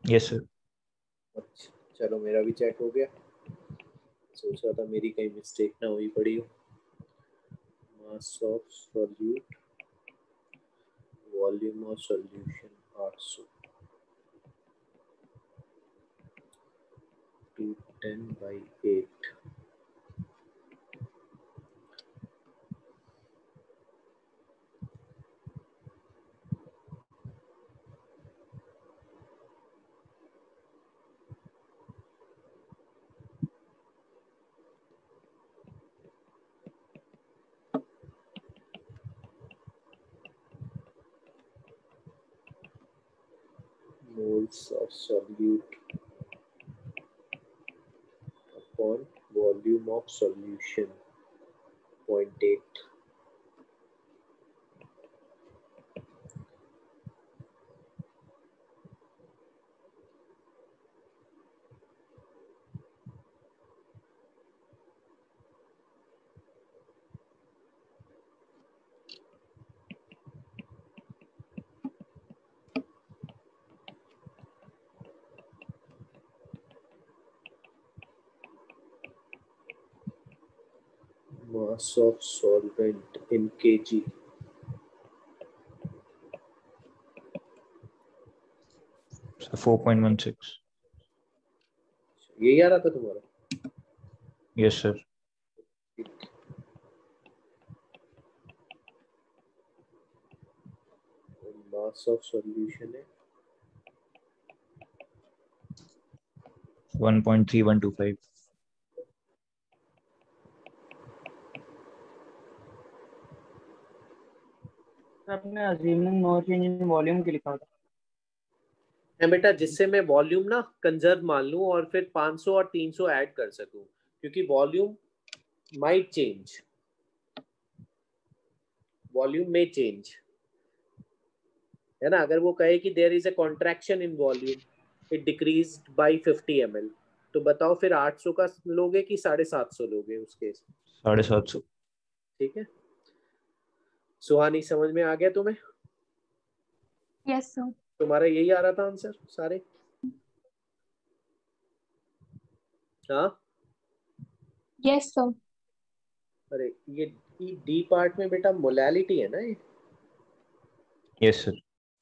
Yes sir. अच्छा चलो मेरा भी चेक हो गया। सोच रहा था मेरी कहीं मिस्टेक ना हुई पड़ी हो। मास of solute, volume of solution 800, 210/8। moles of solute upon volume of solution 0.8। Mass of solvent in kg। Sir 4.16। यही आ रहा था तुम्हारा? Yes sir. Mass of solution है 1.3125। आपने assuming no change in volume के लिखा था। है बेटा, जिससे मैं वॉल्यूम ना कंजर्व मान लूं और फिर 500 और 300 ऐड कर सकूं, क्योंकि वॉल्यूम माइट चेंज, वॉल्यूम में चेंज है ना। अगर वो कहे कि there is a contraction in volume, it decreased by 50 ml, तो बताओ फिर 800 का लोगे कि 750 लोगे उस केस में? 750। ठीक है सुहानी, समझ में आ गया तुम्हें? Yes sir. तुम्हारा यही आ रहा था आंसर सारे? हाँ यस सर। अरे ये डी पार्ट में बेटा मोलालिटी है ना ये? Yes sir.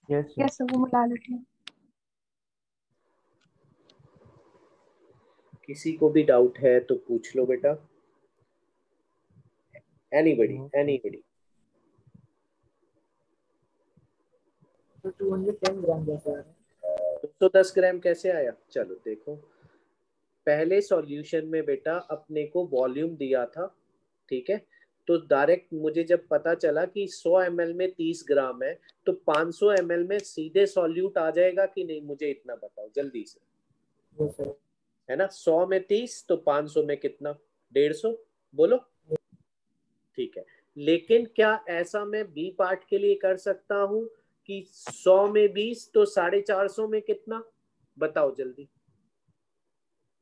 यस सर, वो मोलालिटी। किसी को भी डाउट है तो पूछ लो बेटा। Anybody anybody. तो 210 ग्राम जैसा आ रहा है। 210 ग्राम कैसे आया? चलो देखो, पहले सॉल्यूशन में बेटा अपने को वॉल्यूम दिया था, ठीक है, तो डायरेक्ट मुझे जब पता चला कि 100 ml में 30 ग्राम है, तो 500 ml में सीधे सॉल्यूट आ जाएगा कि नहीं, मुझे इतना बताओ जल्दी से। है ना, 100 में 30 तो 500 में कितना? 150। बोलो। ठीक है, लेकिन क्या ऐसा मैं बी पार्ट के लिए कर सकता हूं कि 100 में 20 तो 450 में कितना? बताओ जल्दी।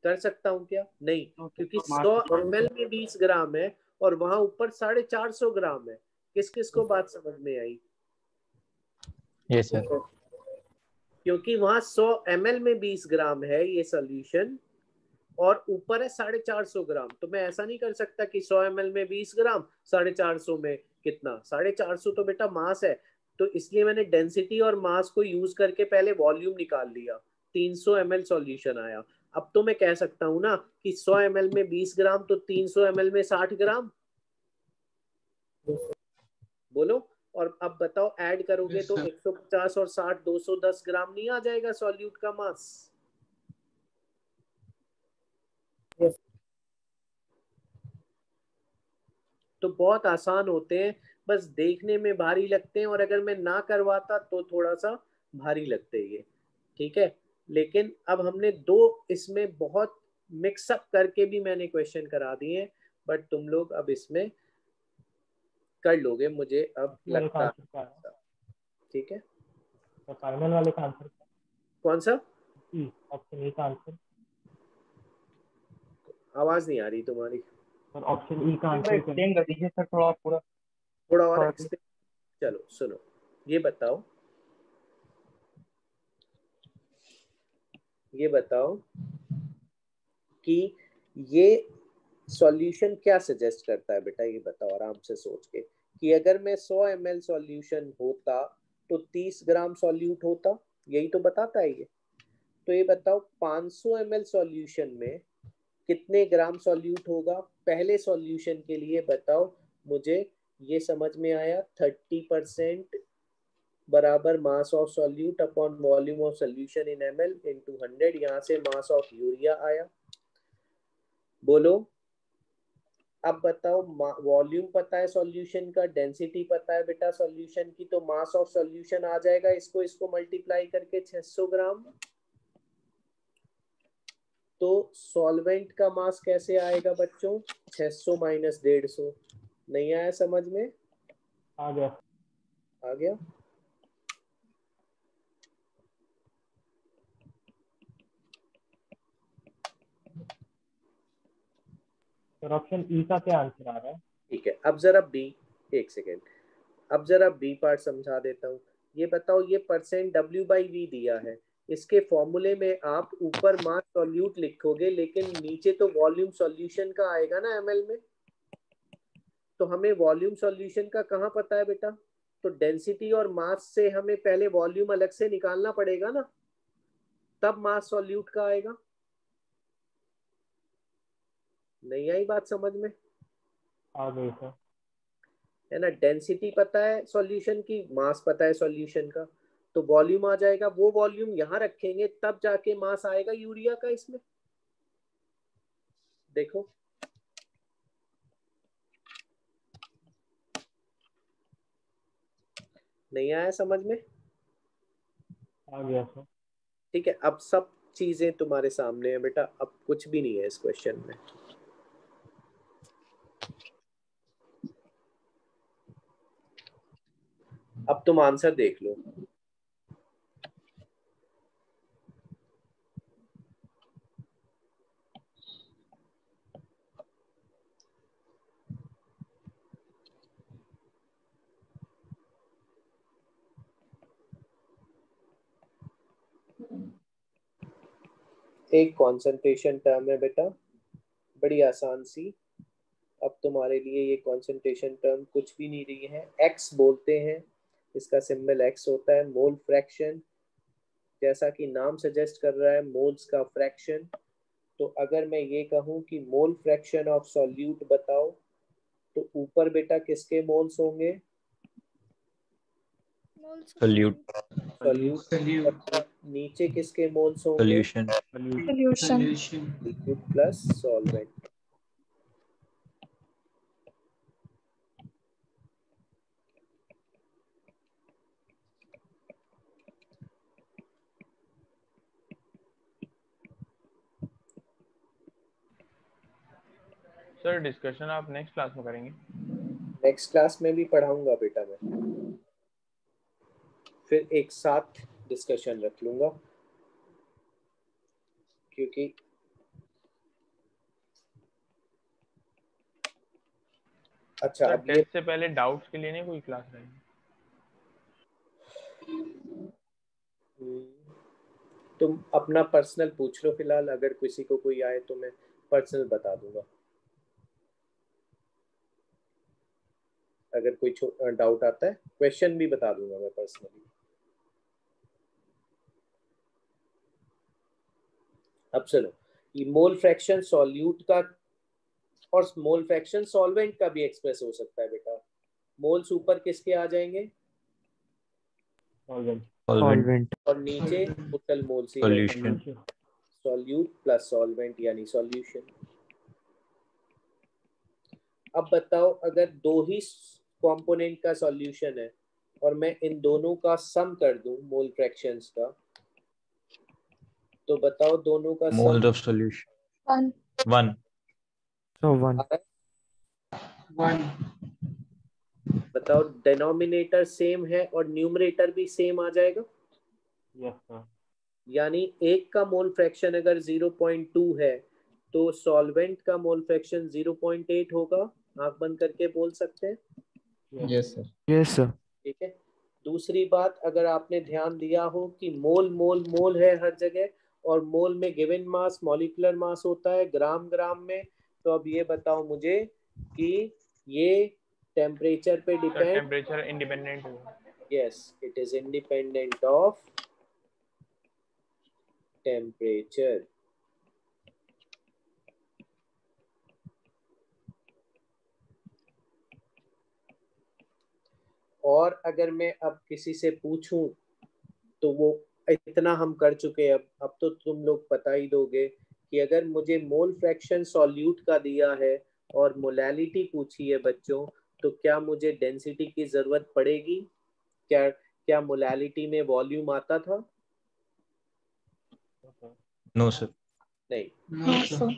कर सकता हूं क्या? नहीं, क्योंकि 100 ml में 20 ग्राम है और वहां ऊपर 450 ग्राम है। किस किस को बात समझ में आई? Yes sir. क्योंकि वहां 100 ml में 20 ग्राम है ये सोल्यूशन और ऊपर है 450 ग्राम, तो मैं ऐसा नहीं कर सकता कि 100 ml में 20 ग्राम 450 में कितना? 450 तो बेटा मास है, तो इसलिए मैंने डेंसिटी और मास को यूज करके पहले वॉल्यूम निकाल लिया, 300 ml सॉल्यूशन आया। अब तो मैं कह सकता हूं ना कि 100 ml में 20 ग्राम तो 300 ml में 60 ग्राम। बोलो। और अब बताओ ऐड करोगे तो 150 और 60 210 ग्राम नहीं आ जाएगा सॉल्यूट का मास? तो बहुत आसान होते हैं, बस देखने में भारी लगते हैं, और अगर मैं ना करवाता तो थोड़ा सा भारी लगते ये, ठीक है। लेकिन अब हमने दो इसमें बहुत मिक्सअप करके भी मैंने क्वेश्चन करा दिए हैं, बट तुम लोग अब इसमें कर लोगे मुझे अब लगता है। ठीक है, तो फाइनल वाले का आंसर कौन सा? ऑप्शन ए का आंसर। आवाज नहीं आ रही तुम्हारी सर ऑप्शन ई का आंसर एक्सप्लेन कर दीजिए सर थोड़ा पूरा। थोड़ा और एक्सप्लेन। चलो सुनो, ये बताओ कि ये सॉल्यूशन क्या सजेस्ट करता है बेटा, ये बताओ आराम से सोच के, कि अगर मैं 100 ml सॉल्यूशन होता तो 30 ग्राम सॉल्यूट होता, यही तो बताता है ये। तो ये बताओ 500 ml सॉल्यूशन में कितने ग्राम सॉल्यूट होगा। पहले सॉल्यूशन के लिए बताओ मुझे, ये समझ में आया 30% बराबर मास of solute upon volume of solution in ml into 100, यहाँ से मास ऑफ यूरिया आया। बोलो अब बताओ, वॉल्यूम पता है सॉल्यूशन का, डेंसिटी पता है बेटा सॉल्यूशन की, तो मास ऑफ सॉल्यूशन आ जाएगा इसको मल्टीप्लाई करके 600 ग्राम। तो सॉल्वेंट का मास कैसे आएगा बच्चों, 600 माइनस 150। नहीं आया समझ में? आ गया। सर ऑप्शन ई का क्या आंसर आ रहा है? ठीक है, अब जरा बी, एक सेकेंड, अब जरा बी पार्ट समझा देता हूँ। ये बताओ, ये परसेंट W/V दिया है, इसके फॉर्मूले में आप ऊपर मास सॉल्यूट लिखोगे लेकिन नीचे तो वॉल्यूम सॉल्यूशन का आएगा ना ml में। तो हमें वॉल्यूम सॉल्यूशन का कहाँ पता है बेटा, तो डेंसिटी और मास से हमें पहले वॉल्यूम अलग से निकालना पड़ेगा ना, तब मास सॉल्यूट का आएगा। नहीं आई बात समझ में? आ गई सर। है ना, डेंसिटी पता है सॉल्यूशन की, मास पता है सॉल्यूशन का, तो वॉल्यूम आ जाएगा। वो वॉल्यूम यहाँ रखेंगे तब जाके मास आएगा यूरिया का इसमें। देखो नहीं आया समझ में? आ गया सर। ठीक है, अब सब चीजें तुम्हारे सामने है बेटा, अब कुछ भी नहीं है इस क्वेश्चन में। अब तुम आंसर देख लो। एक कॉन्सेंट्रेशन टर्म है बेटा, बड़ी आसान सी। अब तुम्हारे लिए ये कॉन्सेंट्रेशन टर्म कुछ भी नहीं रही है, एक्स बोलते हैं, इसका सिंबल एक्स होता है। मोल फ्रैक्शन, जैसा कि नाम सजेस्ट कर रहा है, मोल्स का फ्रैक्शन। तो अगर मैं ये कहूँ कि मोल फ्रैक्शन ऑफ सॉल्यूट बताओ, तो ऊपर बेटा किसके मोल्स होंगे? सॉल्यूट। सॉल्यूट। नीचे किसके मोल्स होंगे? Solution. Liquid plus solvent. Sir discussion आप नेक्स्ट क्लास में करेंगे? नेक्स्ट क्लास में भी पढ़ाऊंगा बेटा मैं, फिर एक साथ डिस्कशन रख लूंगा, क्योंकि अच्छा सर अब ये टेस्ट से पहले डाउट्स के लिए नहीं कोई क्लास रहेगी? तुम अपना पर्सनल पूछ लो फिलहाल, अगर किसी को कोई आए तो मैं पर्सनल बता दूंगा। अगर कोई डाउट आता है, क्वेश्चन भी बता दूंगा मैं पर्सनली। अब चलो, ये मोल फ्रैक्शन सॉल्यूट का और मोल फ्रैक्शन सॉल्वेंट का भी एक्सप्रेस हो सकता है बेटा। मोल्स ऊपर किसके आ जाएंगे? सॉल्वेंट और नीचे टोटल मोल्स ही सॉल्यूशन। सॉल्यूट प्लस सॉल्वेंट यानी सॉल्यूशन। अब बताओ, अगर दो ही कंपोनेंट का सॉल्यूशन है और मैं इन दोनों का सम कर दूं मोल फ्रैक्शंस का, तो बताओ दोनों का moles sum of solution 1। So 1. बताओ डिनोमिनेटर सेम है और न्यूमरेटर भी सेम आ जाएगा। Yes sir. यानी एक का मोल फ्रैक्शन अगर 0.2 है तो सॉल्वेंट का मोल फ्रैक्शन 0.8 होगा। आंख बंद करके बोल सकते हैं। Yes sir. Yes, sir. ठीक है, दूसरी बात, अगर आपने ध्यान दिया हो कि मोल मोल मोल है हर जगह, और मोल में गिवन मास मॉलिक्यूलर मास होता है ग्राम ग्राम में, तो अब ये बताओ मुझे कि ये टेम्परेचर पे डिपेंड, टेम्परेचर इंडिपेंडेंट है। Yes, it is independent of temperature. और अगर मैं अब किसी से पूछूं तो वो इतना हम कर चुके हैं, अब तो तुम लोग बता ही दोगे कि अगर मुझे मोल फ्रैक्शन सॉल्यूट का दिया है और मोलैलिटी पूछी है बच्चों, तो क्या मुझे डेंसिटी की जरूरत पड़ेगी? क्या क्या मोलैलिटी में वॉल्यूम आता था? No sir. नहीं। No sir.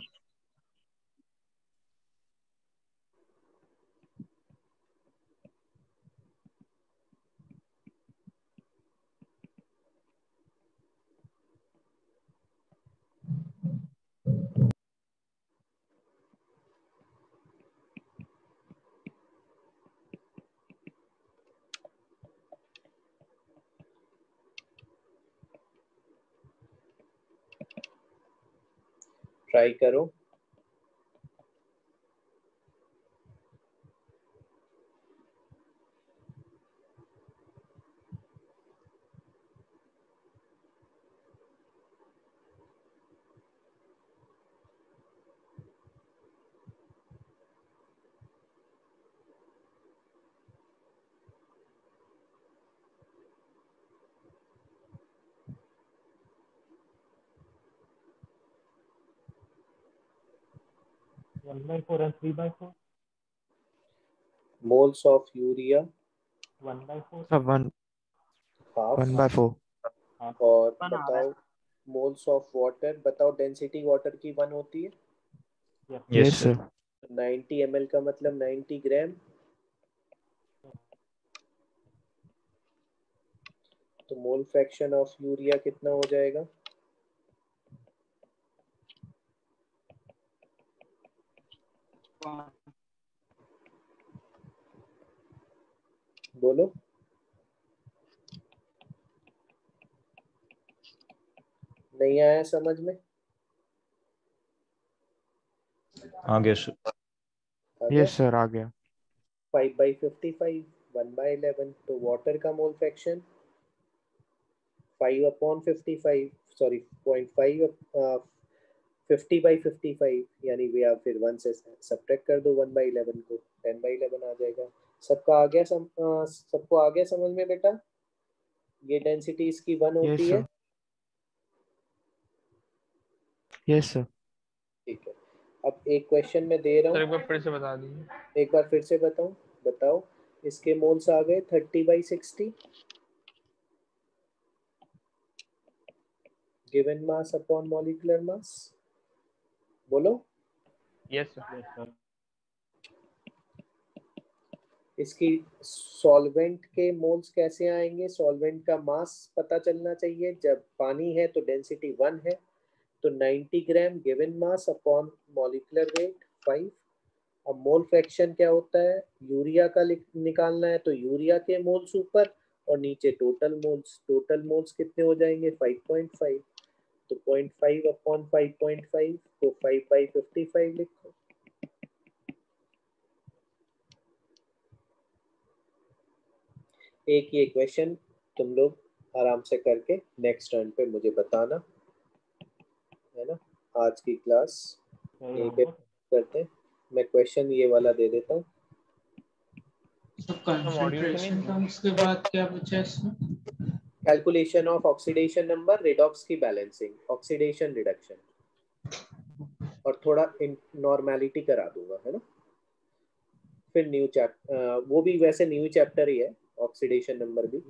ट्राई करो। One by four and three by four. Moles of urea one by four. सब वन हाफ। 1/4। और बताओ मोल्स ऑफ वाटर, बताओ डेंसिटी वाटर की 1 होती है। Yes sir. 90 ml का मतलब 90 ग्राम। तो मोल फ्रैक्शन ऑफ यूरिया कितना हो जाएगा? बोलो। नहीं आया समझ में? आ गया सर। यस सर, आ गया। 5/55 1/11। तो वाटर का मोल फ्रैक्शन 5/55, सॉरी 0.5 50/55, यानी भी आप फिर 1 से सब्ट्रैक्ट कर दो 1/11 को, 10/11 आ जाएगा। सबका आ गया सबको आ गया समझ में बेटा? ये डेंसिटी इसकी 1 होती है। Yes sir. ठीक है। अब एक क्वेश्चन में दे रहा हूँ, एक बार फिर से बता दीजिए। एक बार फिर से बताओ इसके मोल्स आ गए 30/60 given mass upon molecular mass. बोलो। Yes sir. इसकी सॉल्वेंट के मोल्स कैसे आएंगे? सॉल्वेंट का मास पता चलना चाहिए। जब पानी है तो डेंसिटी 1 है, तो 90 gram given mass upon molecular weight 5। अब मोल फ्रैक्शन क्या होता है? यूरिया का निकालना है, तो यूरिया के मोल्स ऊपर और नीचे टोटल मोल्स। टोटल मोल्स कितने हो जाएंगे? 5.5। तो 0.5 अपॉन 5.5 को 5/55 लिखो। एक ये क्वेश्चन तुम लोग आराम से करके नेक्स्ट टर्न पे मुझे बताना, है ना? आज की क्लास यहीं पे करते हैं। मैं क्वेश्चन ये वाला दे देता हूँ। कंसंट्रेशन टर्म्स के बाद क्या बचा इसमें? Calculation of oxidation number, redox की बैलेंसिंग, ऑक्सीडेशन रिडक्शन, और थोड़ा नॉर्मेलिटी करा दूंगा, है ना? फिर न्यू चैप्टर, वो भी वैसे न्यू चैप्टर ही है, ऑक्सीडेशन नंबर भी।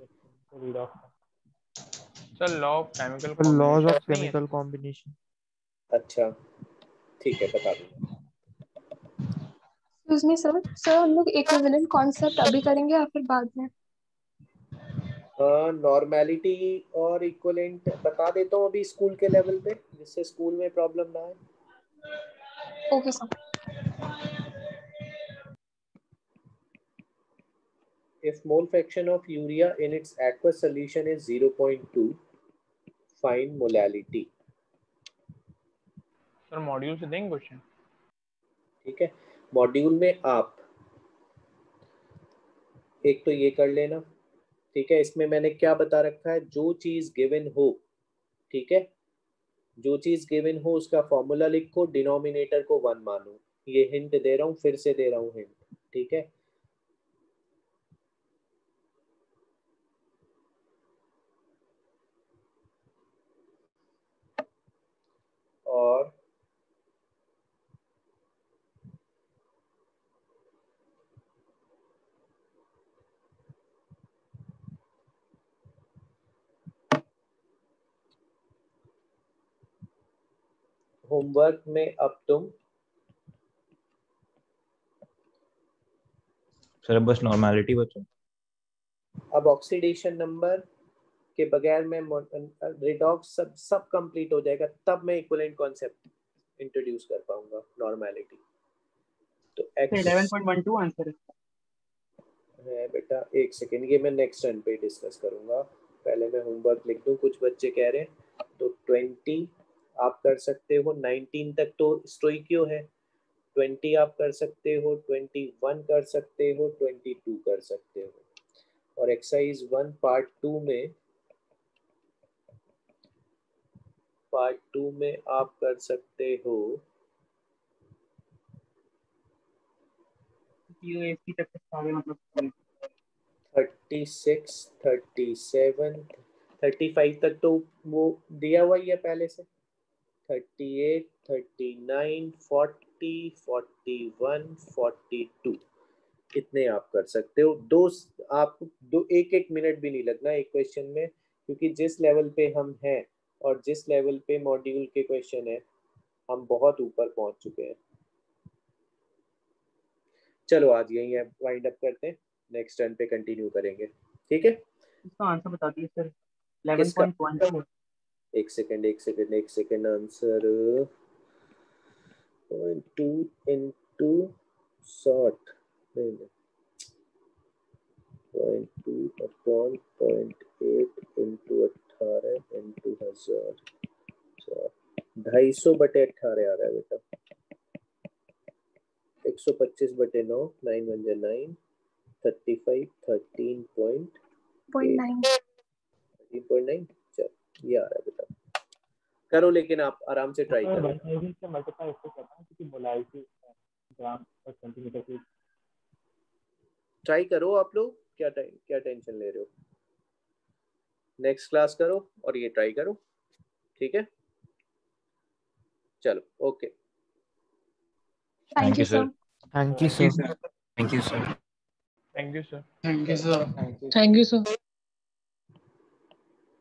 Sir law of chemical laws of combination. Chemical combination. अच्छा ठीक है, बता दूंगा। एक्सक्यूज मी सर, हम लोग इक्विवेलेंट कॉन्सेप्ट अभी करेंगे या फिर बाद में? नॉर्मेलिटी और इक्विवेलेंट बता देता हूँ अभी स्कूल के लेवल पे, जिससे स्कूल में प्रॉब्लम ना आए। Okay sir. if mole fraction of urea in its aqueous solution is 0.2, find molality. Sir module से देंगे क्वेश्चन? ठीक है, मॉड्यूल में आप एक तो ये कर लेना, ठीक है। इसमें मैंने क्या बता रखा है, जो चीज गिवन हो, ठीक है, जो चीज गिवन हो उसका फॉर्मूला लिखो, डिनोमिनेटर को 1 मानो। ये हिंट दे रहा हूँ, फिर से दे रहा हूँ हिंट, ठीक है। और होमवर्क में अब तुम सर बस नॉर्मलिटी बचो। अब ऑक्सीडेशन नंबर के बगैर मैं रिडॉक्स सब कंप्लीट हो जाएगा, तब मैं इक्विवेलेंट कॉन्सेप्ट इंट्रोड्यूस कर पाऊंगा नॉर्मलिटी। तो 11.12 आंसर है बेटा, एक सेकेंड, ये मैं नेक्स्ट टर्न पे डिस्कस करूंगा, पहले मैं होमवर्क लिख दूं। कुछ बच्चे कह रहे हैं तो 20 आप कर सकते हो, 19 तक तो स्टोइकियो है, 20 आप कर सकते हो, 21 कर सकते हो, 22 कर सकते हो। और एक्सरसाइज 1 पार्ट 2 में आप कर सकते हो यूएससी तक सारे मतलब 36, 37, 35 तक तो वो दिया हुआ ही है पहले से, 38, 39, 40, 41, 42 इतने आप कर सकते हो। आपको एक मिनट भी नहीं लगना एक क्वेश्चन में, क्योंकि जिस लेवल पे हम हैं और जिस लेवल पे मॉड्यूल के क्वेश्चन है, हम बहुत ऊपर पहुंच चुके हैं। चलो आज यही वाइंड अप करते हैं, नेक्स्ट टर्न पे कंटिन्यू करेंगे, ठीक है। इसका आंसर बता दीजिए सर। 11.12 एक second answer 0.2 into short 0.2 upon 0.8 into 18 into 1000, 250 बटे 18 आ रहा है बेटा, 125 बटे 9, 9 1 9, 35, 13.9। चल ये आ रहा है बेटा, करो, लेकिन आप आराम से ट्राई करो। मल्टीप्लाई इससे करना है क्योंकि मोलालिटी ग्राम पर सेंटीमीटर की। ट्राई करो आप लोग, क्या टेंशन ले रहे हो। नेक्स्ट क्लास करो और ये ट्राई करो, ठीक है। चलो okay, thank you sir. Thank you sir. Thank you sir. Thank you sir. Thank you sir. Thank you sir.